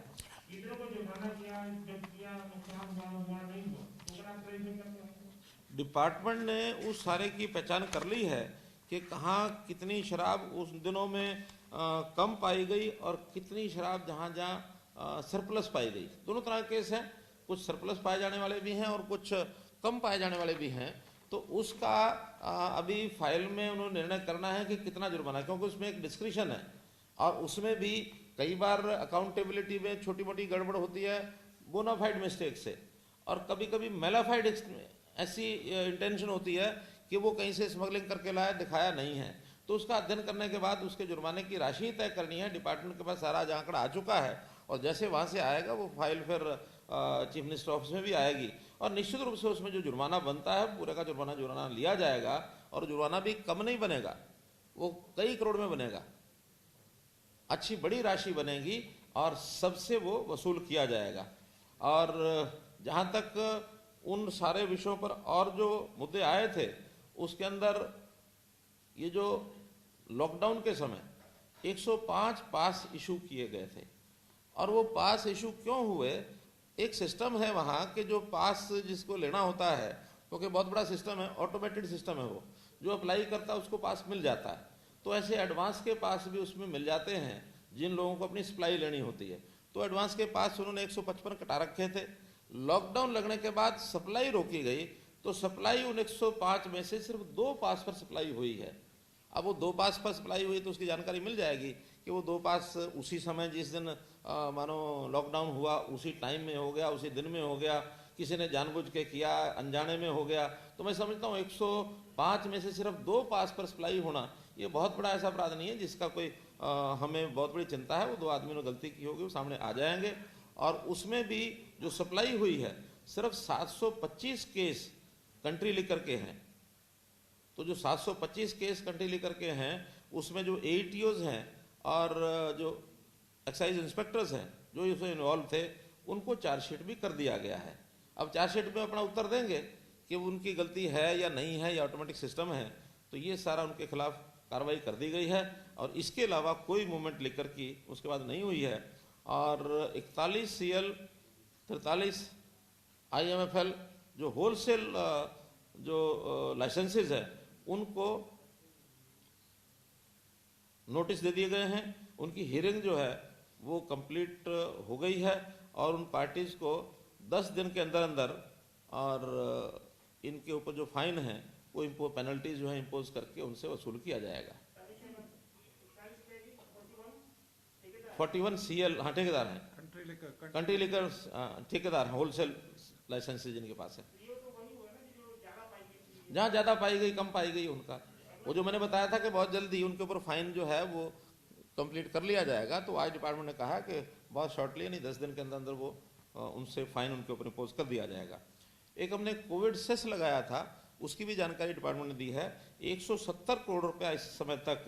इधरों को जुर्माना किया, जब किया नुकसान हुआ नहीं हुआ, तो अगर आप क्लैरिफाई करते हैं। डिपार्टमेंट ने उस सारे की पहचान कर ली है कि कहाँ कितनी शराब उस दिनों में कम पाई गई और कितनी शराब जहाँ जहाँ सरप्लस पाई गई। दोनों तरह के केस हैं, कुछ सरप्लस पाए जाने वाले भी हैं और कुछ कम पाए जाने वाले भी हैं। तो उसका अभी फाइल में उन्होंने निर्णय करना है कि कितना जुर्माना, क्योंकि उसमें एक डिस्क्रिप्शन है और उसमें भी कई बार अकाउंटेबिलिटी में छोटी मोटी गड़बड़ होती है बोनाफाइड मिस्टेक से, और कभी कभी मेलाफाइड ऐसी इंटेंशन होती है कि वो कहीं से स्मगलिंग करके लाया, दिखाया नहीं है। तो उसका अध्ययन करने के बाद उसके जुर्माने की राशि तय करनी है। डिपार्टमेंट के पास सारा आंकड़ा आ चुका है और जैसे वहाँ से आएगा वो फाइल फिर चीफ मिनिस्टर ऑफिस में भी आएगी और निश्चित रूप से उसमें जो जुर्माना बनता है पूरे का जुर्माना लिया जाएगा। और जुर्माना भी कम नहीं बनेगा, वो कई करोड़ में बनेगा, अच्छी बड़ी राशि बनेगी और सबसे वो वसूल किया जाएगा। और जहाँ तक उन सारे विषयों पर और जो मुद्दे आए थे उसके अंदर ये जो लॉकडाउन के समय 105 पास इशू किए गए थे और वो पास इशू क्यों हुए, एक सिस्टम है वहाँ के जो पास जिसको लेना होता है, क्योंकि बहुत बड़ा सिस्टम है, ऑटोमेटेड सिस्टम है, वो जो अप्लाई करता है उसको पास मिल जाता है। तो ऐसे एडवांस के पास भी उसमें मिल जाते हैं जिन लोगों को अपनी सप्लाई लेनी होती है। तो एडवांस के पास उन्होंने 155 कटा रखे थे। लॉकडाउन लगने के बाद सप्लाई रोकी गई तो सप्लाई उन 105 में से सिर्फ 2 पास पर सप्लाई हुई है। अब वो 2 पास पर सप्लाई हुई तो उसकी जानकारी मिल जाएगी कि वो 2 पास उसी समय जिस दिन मानो लॉकडाउन हुआ उसी टाइम में हो गया, उसी दिन में हो गया, किसी ने जानबूझ के किया, अनजाने में हो गया। तो मैं समझता हूँ 105 में से सिर्फ 2 पास पर सप्लाई होना ये बहुत बड़ा ऐसा अपराध नहीं है जिसका कोई हमें बहुत बड़ी चिंता है। वो 2 आदमियों ने गलती की होगी, वो सामने आ जाएंगे। और उसमें भी जो सप्लाई हुई है सिर्फ 725 केस कंट्री लिकर के हैं। तो जो 725 केस कंट्री लिकर के हैं उसमें जो ATOs हैं और जो एक्साइज इंस्पेक्टर्स हैं जो इसमें इन्वॉल्व थे उनको चार्जशीट भी कर दिया गया है। अब चार्जशीट में अपना उत्तर देंगे कि उनकी गलती है या नहीं है या ऑटोमेटिक सिस्टम है। तो ये सारा उनके खिलाफ कार्रवाई कर दी गई है और इसके अलावा कोई मूवमेंट लेकर की उसके बाद नहीं हुई है। और 41 CL 43 IMFL जो होलसेल जो लाइसेंसेज है उनको नोटिस दे दिए गए हैं। उनकी हियरिंग जो है वो कंप्लीट हो गई है और उन पार्टीज को 10 दिन के अंदर अंदर और इनके ऊपर जो फाइन है को पेनल्टीज जो है इम्पोज करके उनसे वसूल किया जाएगा। 41 CL, हाँ ठेकेदार हैं, कंट्री लिकर ठेकेदार हैं, होलसेल लाइसेंस जिनके पास है। जहाँ ज़्यादा पाई गई, कम पाई गई उनका, वो जो मैंने बताया था कि बहुत जल्दी उनके ऊपर फाइन जो है वो कंप्लीट कर लिया जाएगा, तो आज डिपार्टमेंट ने कहा कि बहुत शॉर्टली यानी 10 दिन के अंदर अंदर वो उनसे फाइन उनके ऊपर इम्पोज कर दिया जाएगा। एक हमने कोविड सेस लगाया था, उसकी भी जानकारी डिपार्टमेंट ने दी है। 170 करोड़ रुपया इस समय तक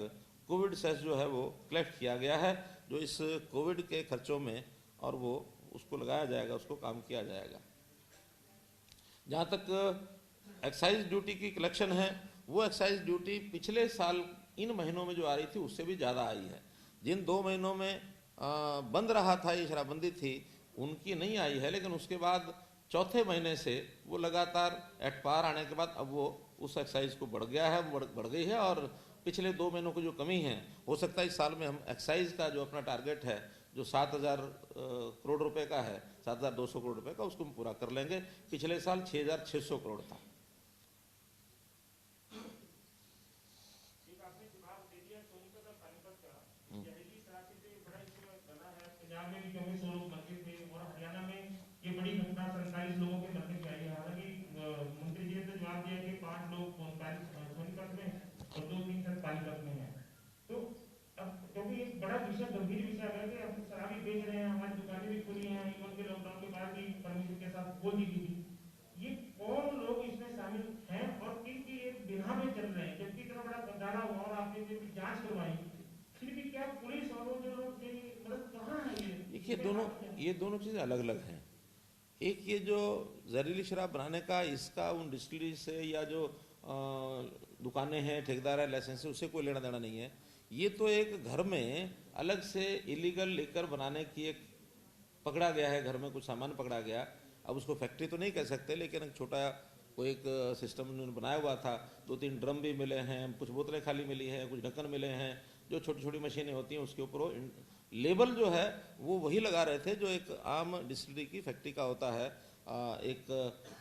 कोविड सेस जो है वो कलेक्ट किया गया है, जो इस कोविड के खर्चों में, और वो उसको लगाया जाएगा, उसको काम किया जाएगा। जहाँ तक एक्साइज ड्यूटी की कलेक्शन है, वो एक्साइज ड्यूटी पिछले साल इन महीनों में जो आ रही थी उससे भी ज़्यादा आई है। जिन 2 महीनों में बंद रहा था, ये शराबबंदी थी, उनकी नहीं आई है, लेकिन उसके बाद चौथे महीने से वो लगातार एट पार आने के बाद अब वो उस एक्साइज को बढ़ गया है, बढ़ गई है। और पिछले 2 महीनों की जो कमी है, हो सकता है इस साल में हम एक्साइज का जो अपना टारगेट है, जो 7,000 करोड़ रुपए का है, 7,200 करोड़ रुपए का, उसको हम पूरा कर लेंगे। पिछले साल 6,600 करोड़ था। गंभीर विषय है कि हम शराबी बेच रहे हैं, हमारी दुकानें भी खुली हैं, इवन के लॉकडाउन के बाद भी परमिशन के साथ खोल दी गई थी। ये कौन लोग इसमें शामिल हैं और किनकी एक बिना में चल रहे हैं, जबकि इतना बड़ा घोटाला हुआ और आपने जो जांच करवाई, फिर भी क्या पुलिस और जो लोग मतलब कहाँ है ये? देखिए, ये दोनों चीज़ें अलग अलग हैं। एक ये जो जहरीली शराब बनाने का, इसका उन डिस्टिलरी से या जो दुकानें हैं, ठेकेदार है, लाइसेंस है, उससे कोई लेना देना नहीं है। ये तो एक घर में अलग से इलीगल लेकर बनाने की एक पकड़ा गया है, घर में कुछ सामान पकड़ा गया। अब उसको फैक्ट्री तो नहीं कह सकते, लेकिन एक छोटा कोई एक सिस्टम उन्होंने बनाया हुआ था। 2-3 ड्रम भी मिले हैं, कुछ बोतलें खाली मिली हैं, कुछ ढक्कन मिले हैं, जो छोटी छोटी मशीनें होती हैं उसके ऊपर लेबल जो है वो वही लगा रहे थे जो एक आम डिस्टिलरी की फैक्ट्री का होता है। एक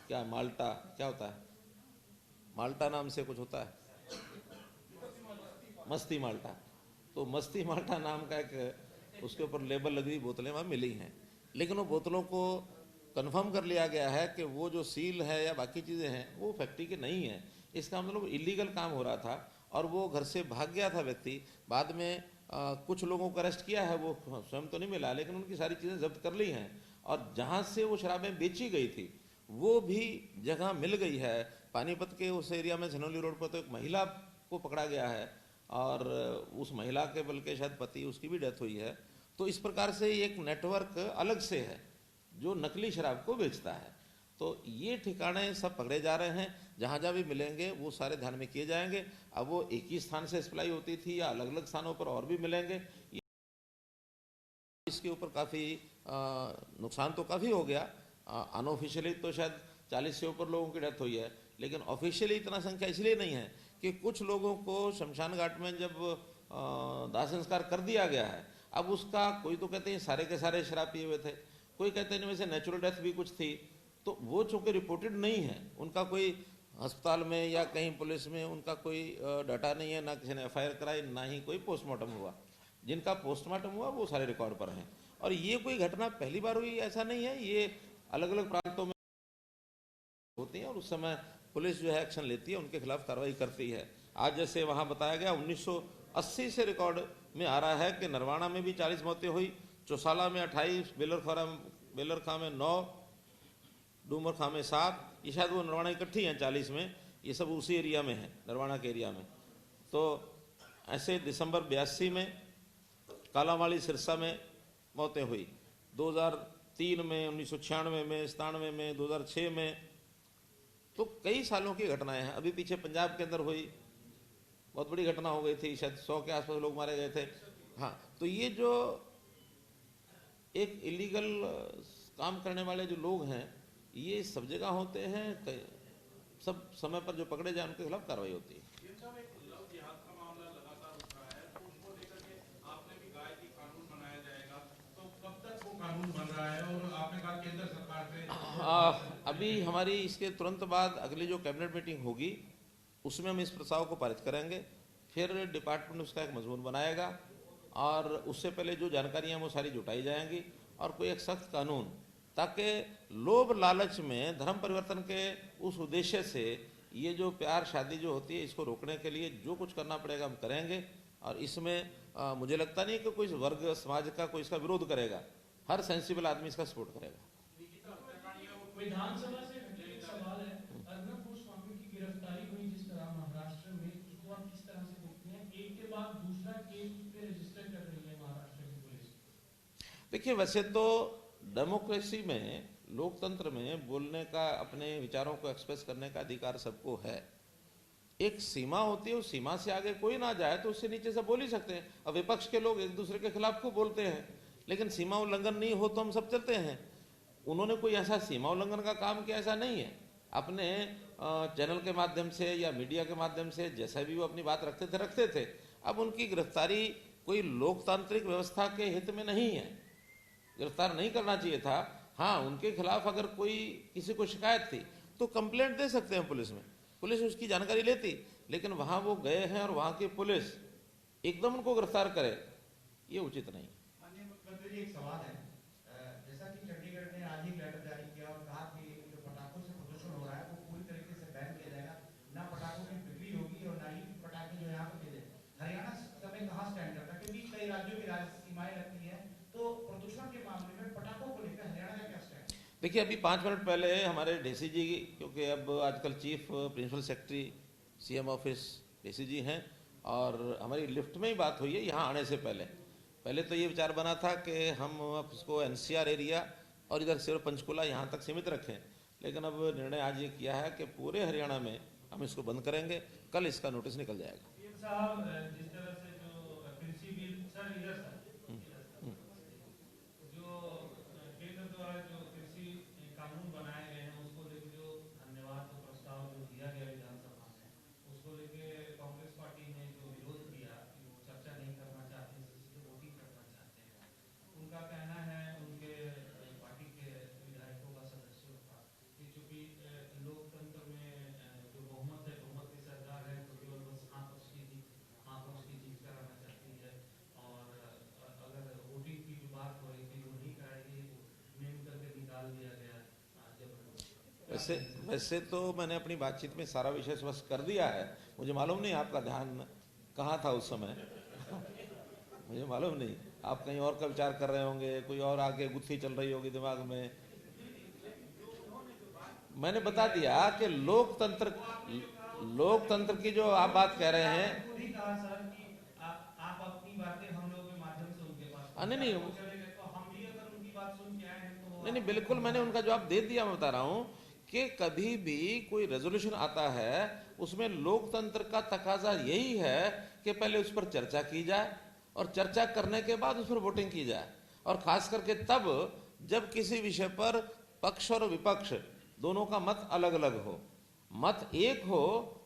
क्या माल्टा, क्या होता है, माल्टा नाम से कुछ होता है, मस्ती माल्टा। तो मस्ती माल्टा नाम का एक उसके ऊपर लेबल लगी हुई बोतलें वहाँ मिली हैं, लेकिन वो बोतलों को कंफर्म कर लिया गया है कि वो जो सील है या बाकी चीज़ें हैं वो फैक्ट्री के नहीं है। इसका मतलब इलीगल काम हो रहा था और वो घर से भाग गया था व्यक्ति। बाद में कुछ लोगों को अरेस्ट किया है, वो स्वयं तो नहीं मिला, लेकिन उनकी सारी चीज़ें जब्त कर ली हैं। और जहाँ से वो शराबें बेची गई थी वो भी जगह मिल गई है। पानीपत के उस एरिया में झनौली रोड पर तो एक महिला को पकड़ा गया है और उस महिला के बल्कि शायद पति, उसकी भी डेथ हुई है। तो इस प्रकार से एक नेटवर्क अलग से है जो नकली शराब को बेचता है। तो ये ठिकाने सब पकड़े जा रहे हैं, जहाँ जहाँ भी मिलेंगे वो सारे ध्यान में किए जाएंगे। अब वो एक ही स्थान से सप्लाई होती थी या अलग अलग स्थानों पर और भी मिलेंगे, इसके ऊपर काफ़ी नुकसान तो काफ़ी हो गया। अनऑफिशियली तो शायद 40 से ऊपर लोगों की डेथ हुई है, लेकिन ऑफिशियली इतना संख्या इसलिए नहीं है कि कुछ लोगों को शमशान घाट में जब दाह संस्कार कर दिया गया है, अब उसका कोई तो कहते हैं सारे के सारे शराब पिए हुए थे, कोई कहते हैं वैसे नेचुरल डेथ भी कुछ थी। तो वो चूँकि रिपोर्टेड नहीं है, उनका कोई अस्पताल में या कहीं पुलिस में उनका कोई डाटा नहीं है, ना किसी ने FIR कराई, ना ही कोई पोस्टमार्टम हुआ। जिनका पोस्टमार्टम हुआ वो सारे रिकॉर्ड पर हैं। और ये कोई घटना पहली बार हुई ऐसा नहीं है, ये अलग अलग प्रांतों में होती हैं और उस समय पुलिस जो है एक्शन लेती है, उनके खिलाफ कार्रवाई करती है। आज जैसे वहाँ बताया गया 1980 से रिकॉर्ड में आ रहा है कि नरवाना में भी 40 मौतें हुई, चौसाला में 28, बेलरखा में 9, डूमरखा में 7। ये शायद वो नरवाना इकट्ठी हैं 40 में, ये सब उसी एरिया में है, नरवाना के एरिया में। तो ऐसे दिसंबर 82 में कालावाड़ी सिरसा में मौतें हुई, 2003 में, 1996 में, 97 में, 2006 में। तो कई सालों की घटनाएं हैं। अभी पीछे पंजाब के अंदर हुई, बहुत बड़ी घटना हो गई थी, शायद 100 के आसपास लोग मारे गए थे। हाँ, तो ये जो एक इलीगल काम करने वाले जो लोग हैं, ये सब जगह होते हैं, सब समय पर जो पकड़े जाए उनके खिलाफ कार्रवाई होती है। अभी हमारी इसके तुरंत बाद अगली जो कैबिनेट मीटिंग होगी उसमें हम इस प्रस्ताव को पारित करेंगे, फिर डिपार्टमेंट उसका एक मजमून बनाएगा और उससे पहले जो जानकारियां वो सारी जुटाई जाएंगी और कोई एक सख्त कानून, ताकि लोभ लालच में धर्म परिवर्तन के उस उद्देश्य से ये जो प्यार शादी जो होती है इसको रोकने के लिए जो कुछ करना पड़ेगा हम करेंगे। और इसमें मुझे लगता नहीं कि कोई वर्ग समाज का कोई इसका विरोध करेगा, हर सेंसिबल आदमी इसका सपोर्ट करेगा। विधानसभा से एक सवाल है, अर्नब गोस्वामी की गिरफ्तारी हुई जिस तरह महाराष्ट्र में, उसको आप किस तरह से देखते हैं? एक के बाद दूसरा केस पे रजिस्टर कर रही है महाराष्ट्र की पुलिस। देखिए, वैसे तो डेमोक्रेसी में, लोकतंत्र में बोलने का, अपने विचारों को एक्सप्रेस करने का अधिकार सबको है। एक सीमा होती है, उस सीमा से आगे कोई ना जाए तो उससे नीचे से बोल ही सकते हैं। अब विपक्ष के लोग एक दूसरे के खिलाफ को बोलते हैं, लेकिन सीमा उल्लंघन नहीं हो तो हम सब चलते हैं। उन्होंने कोई ऐसा सीमा उल्लंघन का काम किया ऐसा नहीं है। अपने चैनल के माध्यम से या मीडिया के माध्यम से जैसा भी वो अपनी बात रखते थे। अब उनकी गिरफ्तारी कोई लोकतांत्रिक व्यवस्था के हित में नहीं है, गिरफ्तार नहीं करना चाहिए था। हाँ, उनके खिलाफ अगर कोई किसी को शिकायत थी तो कंप्लेंट दे सकते हैं पुलिस में, पुलिस उसकी जानकारी लेती, लेकिन वहां वो गए हैं और वहां की पुलिस एकदम उनको गिरफ्तार करे, ये उचित नहीं। माननीय मुख्यमंत्री जी, एक सवाल है। जैसा कि चंडीगढ़ ने आज ही लेटर जारी किया और कहा कि जो पटाखों से प्रदूषण हो रहा है वो पूरी तरीके से बैन किया जाएगा, ना पटाखों की बिक्री होगी और ना ही पटाखे जो यहाँ पे मिले। हरियाणा समय कहाँ स्टैंड करता है, क्योंकि कई राज्यों की राज्य सीमाएं लगती हैं, तो प्रदूषण के मामले में पटाखों को लेकर हरियाणा का क्या स्टैंड? देखिए, अभी 5 मिनट पहले हमारे डीसी जी, क्योंकि अब आजकल chief principal secretary CM office DC जी हैं, और हमारी लिफ्ट में ही बात हुई है यहाँ आने से पहले तो ये विचार बना था कि हम इसको एनसीआर एरिया और इधर सिर्फ पंचकुला यहाँ तक सीमित रखें, लेकिन अब निर्णय आज ये किया है कि पूरे हरियाणा में हम इसको बंद करेंगे। कल इसका नोटिस निकल जाएगा। साहब, जिस तरह से जो कृषि बिल, सर इधर सर, जो केंद्र द्वारा जो कृषि कानून बनाए गए हैं उसको लेकर जो धन्यवाद को प्रस्ताव जो दिया गया विधानसभा में, उसको लेकर कांग्रेस पार्टी ने जो विरोध किया कि वो चर्चा नहीं करना चाहते हैं, सीधे वोटिंग करना चाहते हैं। उनका कहना है, उनके पार्टी के विधायकों का सदस्यों का, कि चूंकि लोकतंत्र में जो बहुमत है, बहुमत की सरकार है, तो केवल बस हाँ पक्ष की जीत कराना चाहती है, और अगर वोटिंग की जो बात हो रही थी वो नहीं कराएगी, नेम करके निकाल दिया गया। वैसे तो मैंने अपनी बातचीत में सारा विषय स्पष्ट कर दिया है। मुझे मालूम नहीं आपका ध्यान कहाँ था उस समय मुझे मालूम नहीं, आप कहीं और का विचार कर रहे होंगे, कोई और आगे गुत्थी चल रही होगी दिमाग में। मैंने बता दिया कि लोकतंत्र की जो आप बात कह रहे हैं, खुद ही कहा सर कि आप अपनी बातें हम लोगों के माध्यम से उनके पास नहीं, तो हम भी अगर उनकी बात सुन के आए हैं तो नहीं, बिल्कुल मैंने उनका जवाब दे दिया। मैं बता रहा हूं कि कभी भी कोई रेजोल्यूशन आता है उसमें लोकतंत्र का तकाजा यही है कि पहले उस पर चर्चा की जाए और चर्चा करने के बाद उस पर वोटिंग की जाए, और खास करके तब जब किसी विषय पर पक्ष और विपक्ष दोनों का मत अलग अलग हो। मत एक हो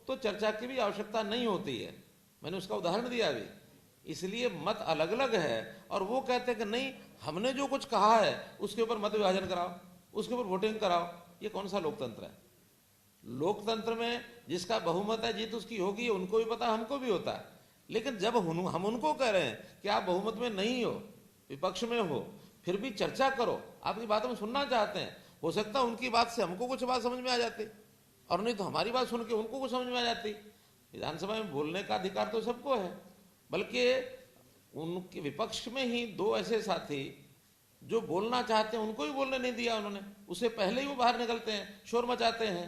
तो चर्चा की भी आवश्यकता नहीं होती है, मैंने उसका उदाहरण दिया अभी। इसलिए मत अलग अलग है और वो कहते हैं कि नहीं, हमने जो कुछ कहा है उसके ऊपर मत विभाजन कराओ, उसके ऊपर वोटिंग कराओ। ये कौन सा लोकतंत्र है? लोकतंत्र में जिसका बहुमत है जीत उसकी होगी, उनको भी पता, हमको भी होता है। लेकिन जब हम उनको कह रहे हैं कि आप बहुमत में नहीं हो, विपक्ष में हो, फिर भी चर्चा करो, आपकी बात हम सुनना चाहते हैं, हो सकता है उनकी बात से हमको कुछ बात समझ में आ जाती और नहीं तो हमारी बात सुन के उनको कुछ समझ में आ जाती। विधानसभा में बोलने का अधिकार तो सबको है, बल्कि उनके विपक्ष में ही 2 ऐसे साथी जो बोलना चाहते हैं उनको भी बोलने नहीं दिया उन्होंने। उससे पहले ही वो बाहर निकलते हैं, शोर मचाते हैं,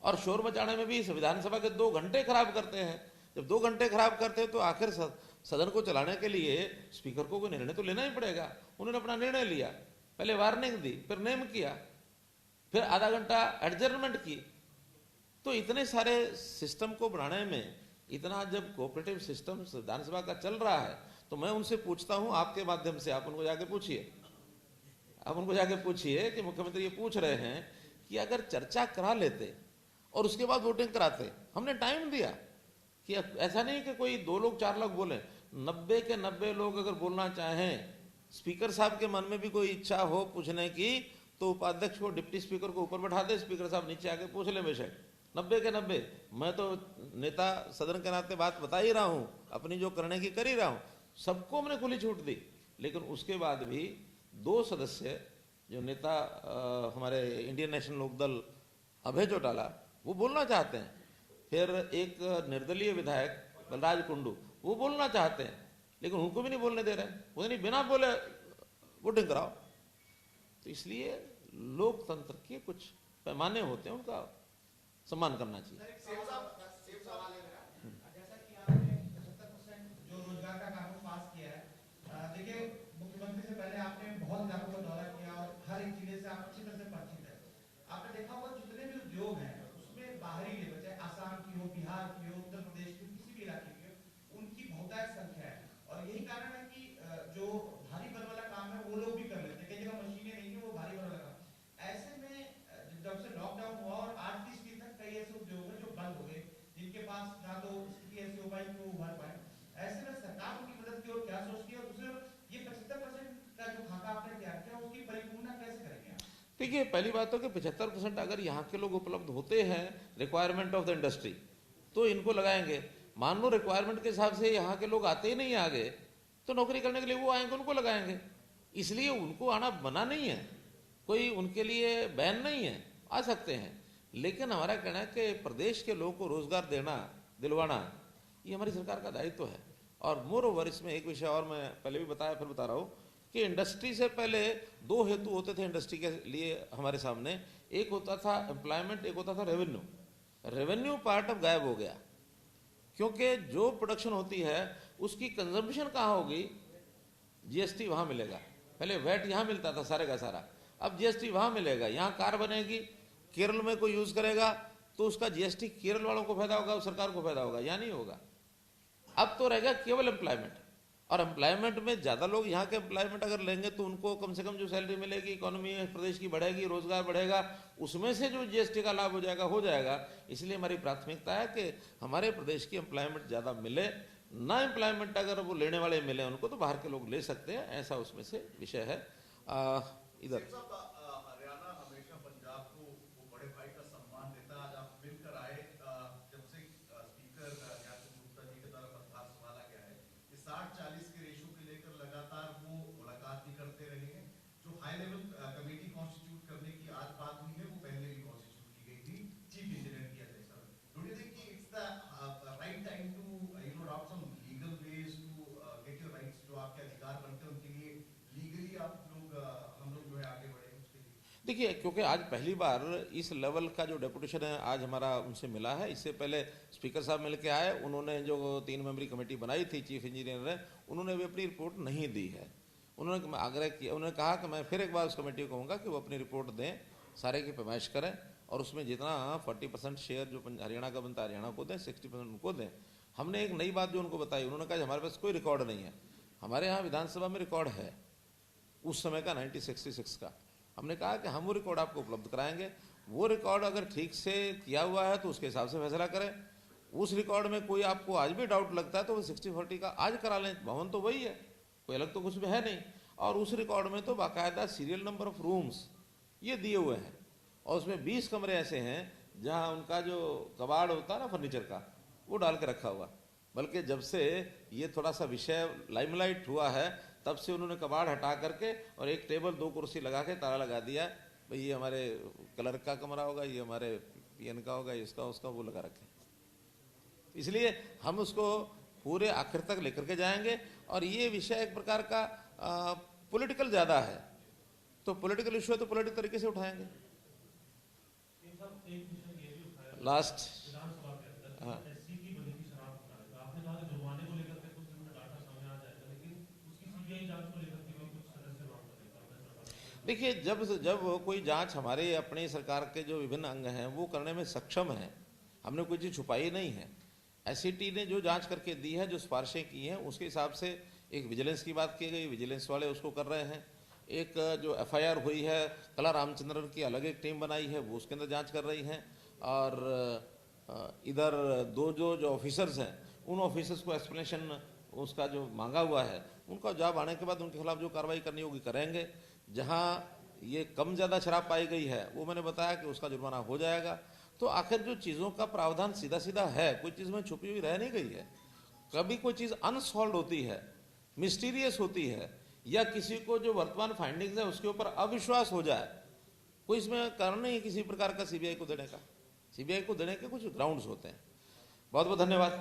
और शोर मचाने में भी विधानसभा के 2 घंटे खराब करते हैं। जब 2 घंटे खराब करते हैं तो आखिर सदन को चलाने के लिए स्पीकर को कोई निर्णय तो लेना ही पड़ेगा। उन्होंने अपना निर्णय लिया, पहले वार्निंग दी, फिर नेम किया, फिर आधा घंटा एडजर्नमेंट की। तो इतने सारे सिस्टम को बनाने में, इतना जब कोऑपरेटिव सिस्टम विधानसभा का चल रहा है, तो मैं उनसे पूछता हूं आपके माध्यम से, आप उनको जाके पूछिए कि मुख्यमंत्री ये पूछ रहे हैं कि अगर चर्चा करा लेते और उसके बाद वोटिंग कराते। हमने टाइम दिया कि ऐसा नहीं कि कोई 2 लोग 4 लोग बोले, 90 के 90 लोग अगर बोलना चाहें, स्पीकर साहब के मन में भी कोई इच्छा हो पूछने की, तो उपाध्यक्ष को, डिप्टी स्पीकर को ऊपर बैठा दे, स्पीकर साहब नीचे आके पूछ ले बेशक। 90 के 90। मैं तो नेता सदन के नाते बात बता ही रहा हूं, अपनी जो करने की कर ही रहा हूं, सबको हमने खुली छूट दी। लेकिन उसके बाद भी 2 सदस्य जो नेता हमारे इंडियन नेशनल लोकदल अभय चौटाला वो बोलना चाहते हैं, फिर एक निर्दलीय विधायक बलराज कुंडू वो बोलना चाहते हैं, लेकिन उनको भी नहीं बोलने दे रहे हैं। वो नहीं, बिना बोले वोटिंग कराओ। तो इसलिए लोकतंत्र के कुछ पैमाने होते हैं, उनका सम्मान करना चाहिए। जैसा कि आपने 75% जो रोजगार का कानून पास किया है, देखिए मुख्यमंत्री से पहले आपने बहुत इलाकों का दौरा किया और हर एक जिले से आप अच्छी तरह से परिचित है। आपने देखा होगा जितने भी उद्योग हैं उसमें बाहरी लेबर, चाहे आसाम की हो, बिहार की हो, उत्तर प्रदेश की, किसी भी इलाके की हो, उनकी बहुतायत संख्या है। और यही कारण है कि जो भारी बल वाला काम है वो लोग भी कर लेते हैं। कई जगह मशीनें नहीं है, वो भारी बल वाला काम। ऐसे में जब से लॉकडाउन हुआ और 8-20 दिन तक कई ऐसे उद्योग हैं जो बंद हो गए, जिनके पास ना तो स्थिति ऐसी हो पाई कि वो उभर पाए। ऐसे में सरकार उनकी मदद की और क्या सोचती है, और दूसरे ये 75% का जो खाका आपने तैयार किया उसकी परिपूर्णता कैसे करेंगे आप? देखिए, पहली बात तो कि 75% अगर यहाँ के लोग उपलब्ध होते हैं रिक्वायरमेंट ऑफ द इंडस्ट्री तो इनको लगाएंगे। मान लो रिक्वायरमेंट के हिसाब से यहाँ के लोग आते ही नहीं आगे, तो नौकरी करने के लिए वो आएंगे, उनको लगाएंगे। इसलिए उनको आना मना नहीं है, कोई उनके लिए बैन नहीं है, आ सकते हैं। लेकिन हमारा कहना है कि प्रदेश के लोगों को रोजगार देना, दिलवाना, ये हमारी सरकार का दायित्व है। और मोर ओवर इसमें एक विषय और मैं पहले भी बताया, फिर बता रहा हूँ कि इंडस्ट्री से पहले 2 हेतु होते थे इंडस्ट्री के लिए हमारे सामने। एक होता था एम्प्लॉयमेंट, एक होता था रेवेन्यू। रेवेन्यू पार्ट अब गायब हो गया, क्योंकि जो प्रोडक्शन होती है उसकी कंजम्पशन कहाँ होगी, जीएसटी वहां मिलेगा। पहले वैट यहां मिलता था सारे का सारा, अब जीएसटी वहां मिलेगा। यहां कार बनेगी, केरल में कोई यूज करेगा तो उसका जीएसटी केरल वालों को फायदा होगा, सरकार को फायदा होगा, या नहीं होगा। अब तो रहेगा केवल एम्प्लॉयमेंट, और एम्प्लॉयमेंट में ज्यादा लोग यहाँ के एम्प्लॉयमेंट अगर लेंगे तो उनको कम से कम जो सैलरी मिलेगी, इकोनॉमी प्रदेश की बढ़ेगी, रोजगार बढ़ेगा, उसमें से जो जीएसटी का लाभ हो जाएगा। इसलिए हमारी प्राथमिकता है कि हमारे प्रदेश की एम्प्लॉयमेंट ज्यादा मिले, ना एम्प्लॉयमेंट अगर वो लेने वाले मिले उनको तो बाहर के लोग ले सकते हैं, ऐसा उसमें से विषय है। इधर हरियाणा हमेशा पंजाब को वो बड़े भाई का सम्मान देता है। आज आप मिलकर आए, जब से स्पीकर गुप्ता जी की तरफ सवाल आ गया है कि 60-40 के रेशो के लेकर लगातार वो मुलाकात भी करते रहे हैं। जो हाई लेवल कमेटी कॉन्स्टिट्यूट करने की आज बात हुई है, वो पहले भी कॉन्स्टिट्यूट की गई थी चीफ इंजीनियर की अध्यक्षता में। Don't you think it's the right time to adopt some legal ways to get your rights, जो आपके अधिकार बनते हैं उनके लिए लीगली आप लोग हम लोग जो है आगे बढ़े उसके लिए? देखिए, क्योंकि आज पहली बार इस लेवल का जो डेपुटेशन है आज हमारा उनसे मिला है। इससे पहले स्पीकर साहब मिल के आए, उन्होंने जो 3 मेंबरी कमेटी बनाई थी चीफ इंजीनियर ने, उन्होंने भी अपनी रिपोर्ट नहीं दी है। उन्होंने आग्रह किया, उन्होंने कहा कि मैं फिर एक बार उस कमेटी को कहूँगा कि वो अपनी रिपोर्ट दें, सारे की पैमाइश करें, और उसमें जितना 40% शेयर जो हरियाणा का बनता है हरियाणा को दें, 60% उनको दें। हमने एक नई बात जो उनको बताई, उन्होंने कहा हमारे पास कोई रिकॉर्ड नहीं है। हमारे यहाँ विधानसभा में रिकॉर्ड है उस समय का 1966 का। हमने कहा कि हम वो रिकॉर्ड आपको उपलब्ध कराएंगे, वो रिकॉर्ड अगर ठीक से किया हुआ है तो उसके हिसाब से फैसला करें। उस रिकॉर्ड में कोई आपको आज भी डाउट लगता है तो वो 60-40 का आज करा लें, भवन तो वही है, कोई अलग तो कुछ में है नहीं। और उस रिकॉर्ड में तो बाकायदा सीरियल नंबर ऑफ रूम्स ये दिए हुए हैं, और उसमें 20 कमरे ऐसे हैं जहाँ उनका जो कबाड़ होता है ना फर्नीचर का, वो डाल के रखा हुआ। बल्कि जब से ये थोड़ा सा विषय लाइमलाइट हुआ है तब से उन्होंने कबाड़ हटा करके और एक टेबल 2 कुर्सी लगा के ताला लगा दिया, भाई ये हमारे क्लर्क का कमरा होगा, ये हमारे पीएन का होगा, इसका उसका, वो लगा रखे। इसलिए हम उसको पूरे आखिर तक लेकर के जाएंगे। और ये विषय एक प्रकार का पॉलिटिकल ज्यादा है, तो पॉलिटिकल इशू है तो पॉलिटिकल तरीके से उठाएंगे। लास्ट एससी की बनी की शराब उठा, आपने कहा जुर्माने को लेकर के कुछ दिन में डाटा सामने आ जाएगा, लेकिन उसकी सीबीआई जांच को लेकर के भी कुछ सदस्य मांग करेगा। देखिए, जब कोई जांच हमारे अपनी सरकार के जो विभिन्न अंग हैं वो करने में सक्षम है, हमने कोई चीज छुपाई नहीं है। एससीटी ने जो जांच करके दी है, जो सिफारिशें की हैं, उसके हिसाब से एक विजिलेंस की बात की गई, विजिलेंस वाले उसको कर रहे हैं। एक जो एफआईआर हुई है कला रामचंद्रन की, अलग एक टीम बनाई है, वो उसके अंदर जांच कर रही है। और इधर 2 जो ऑफिसर्स हैं, उन ऑफिसर्स को एक्सप्लेनेशन उसका जो मांगा हुआ है, उनका जवाब आने के बाद उनके खिलाफ जो कार्रवाई करनी होगी करेंगे। जहां ये कम ज़्यादा शराब पाई गई है वो मैंने बताया कि उसका जुर्माना हो जाएगा। तो आखिर जो चीज़ों का प्रावधान सीधा सीधा है, कोई चीज़ में छुपी हुई रह नहीं गई है। कभी कोई चीज़ अनसॉल्व होती है, मिस्टीरियस होती है, या किसी को जो वर्तमान फाइंडिंग्स है उसके ऊपर अविश्वास हो जाए, कोई इसमें कारण नहीं है किसी प्रकार का सीबीआई को देने का। सीबीआई को देने के कुछ ग्राउंड्स होते हैं। बहुत बहुत धन्यवाद।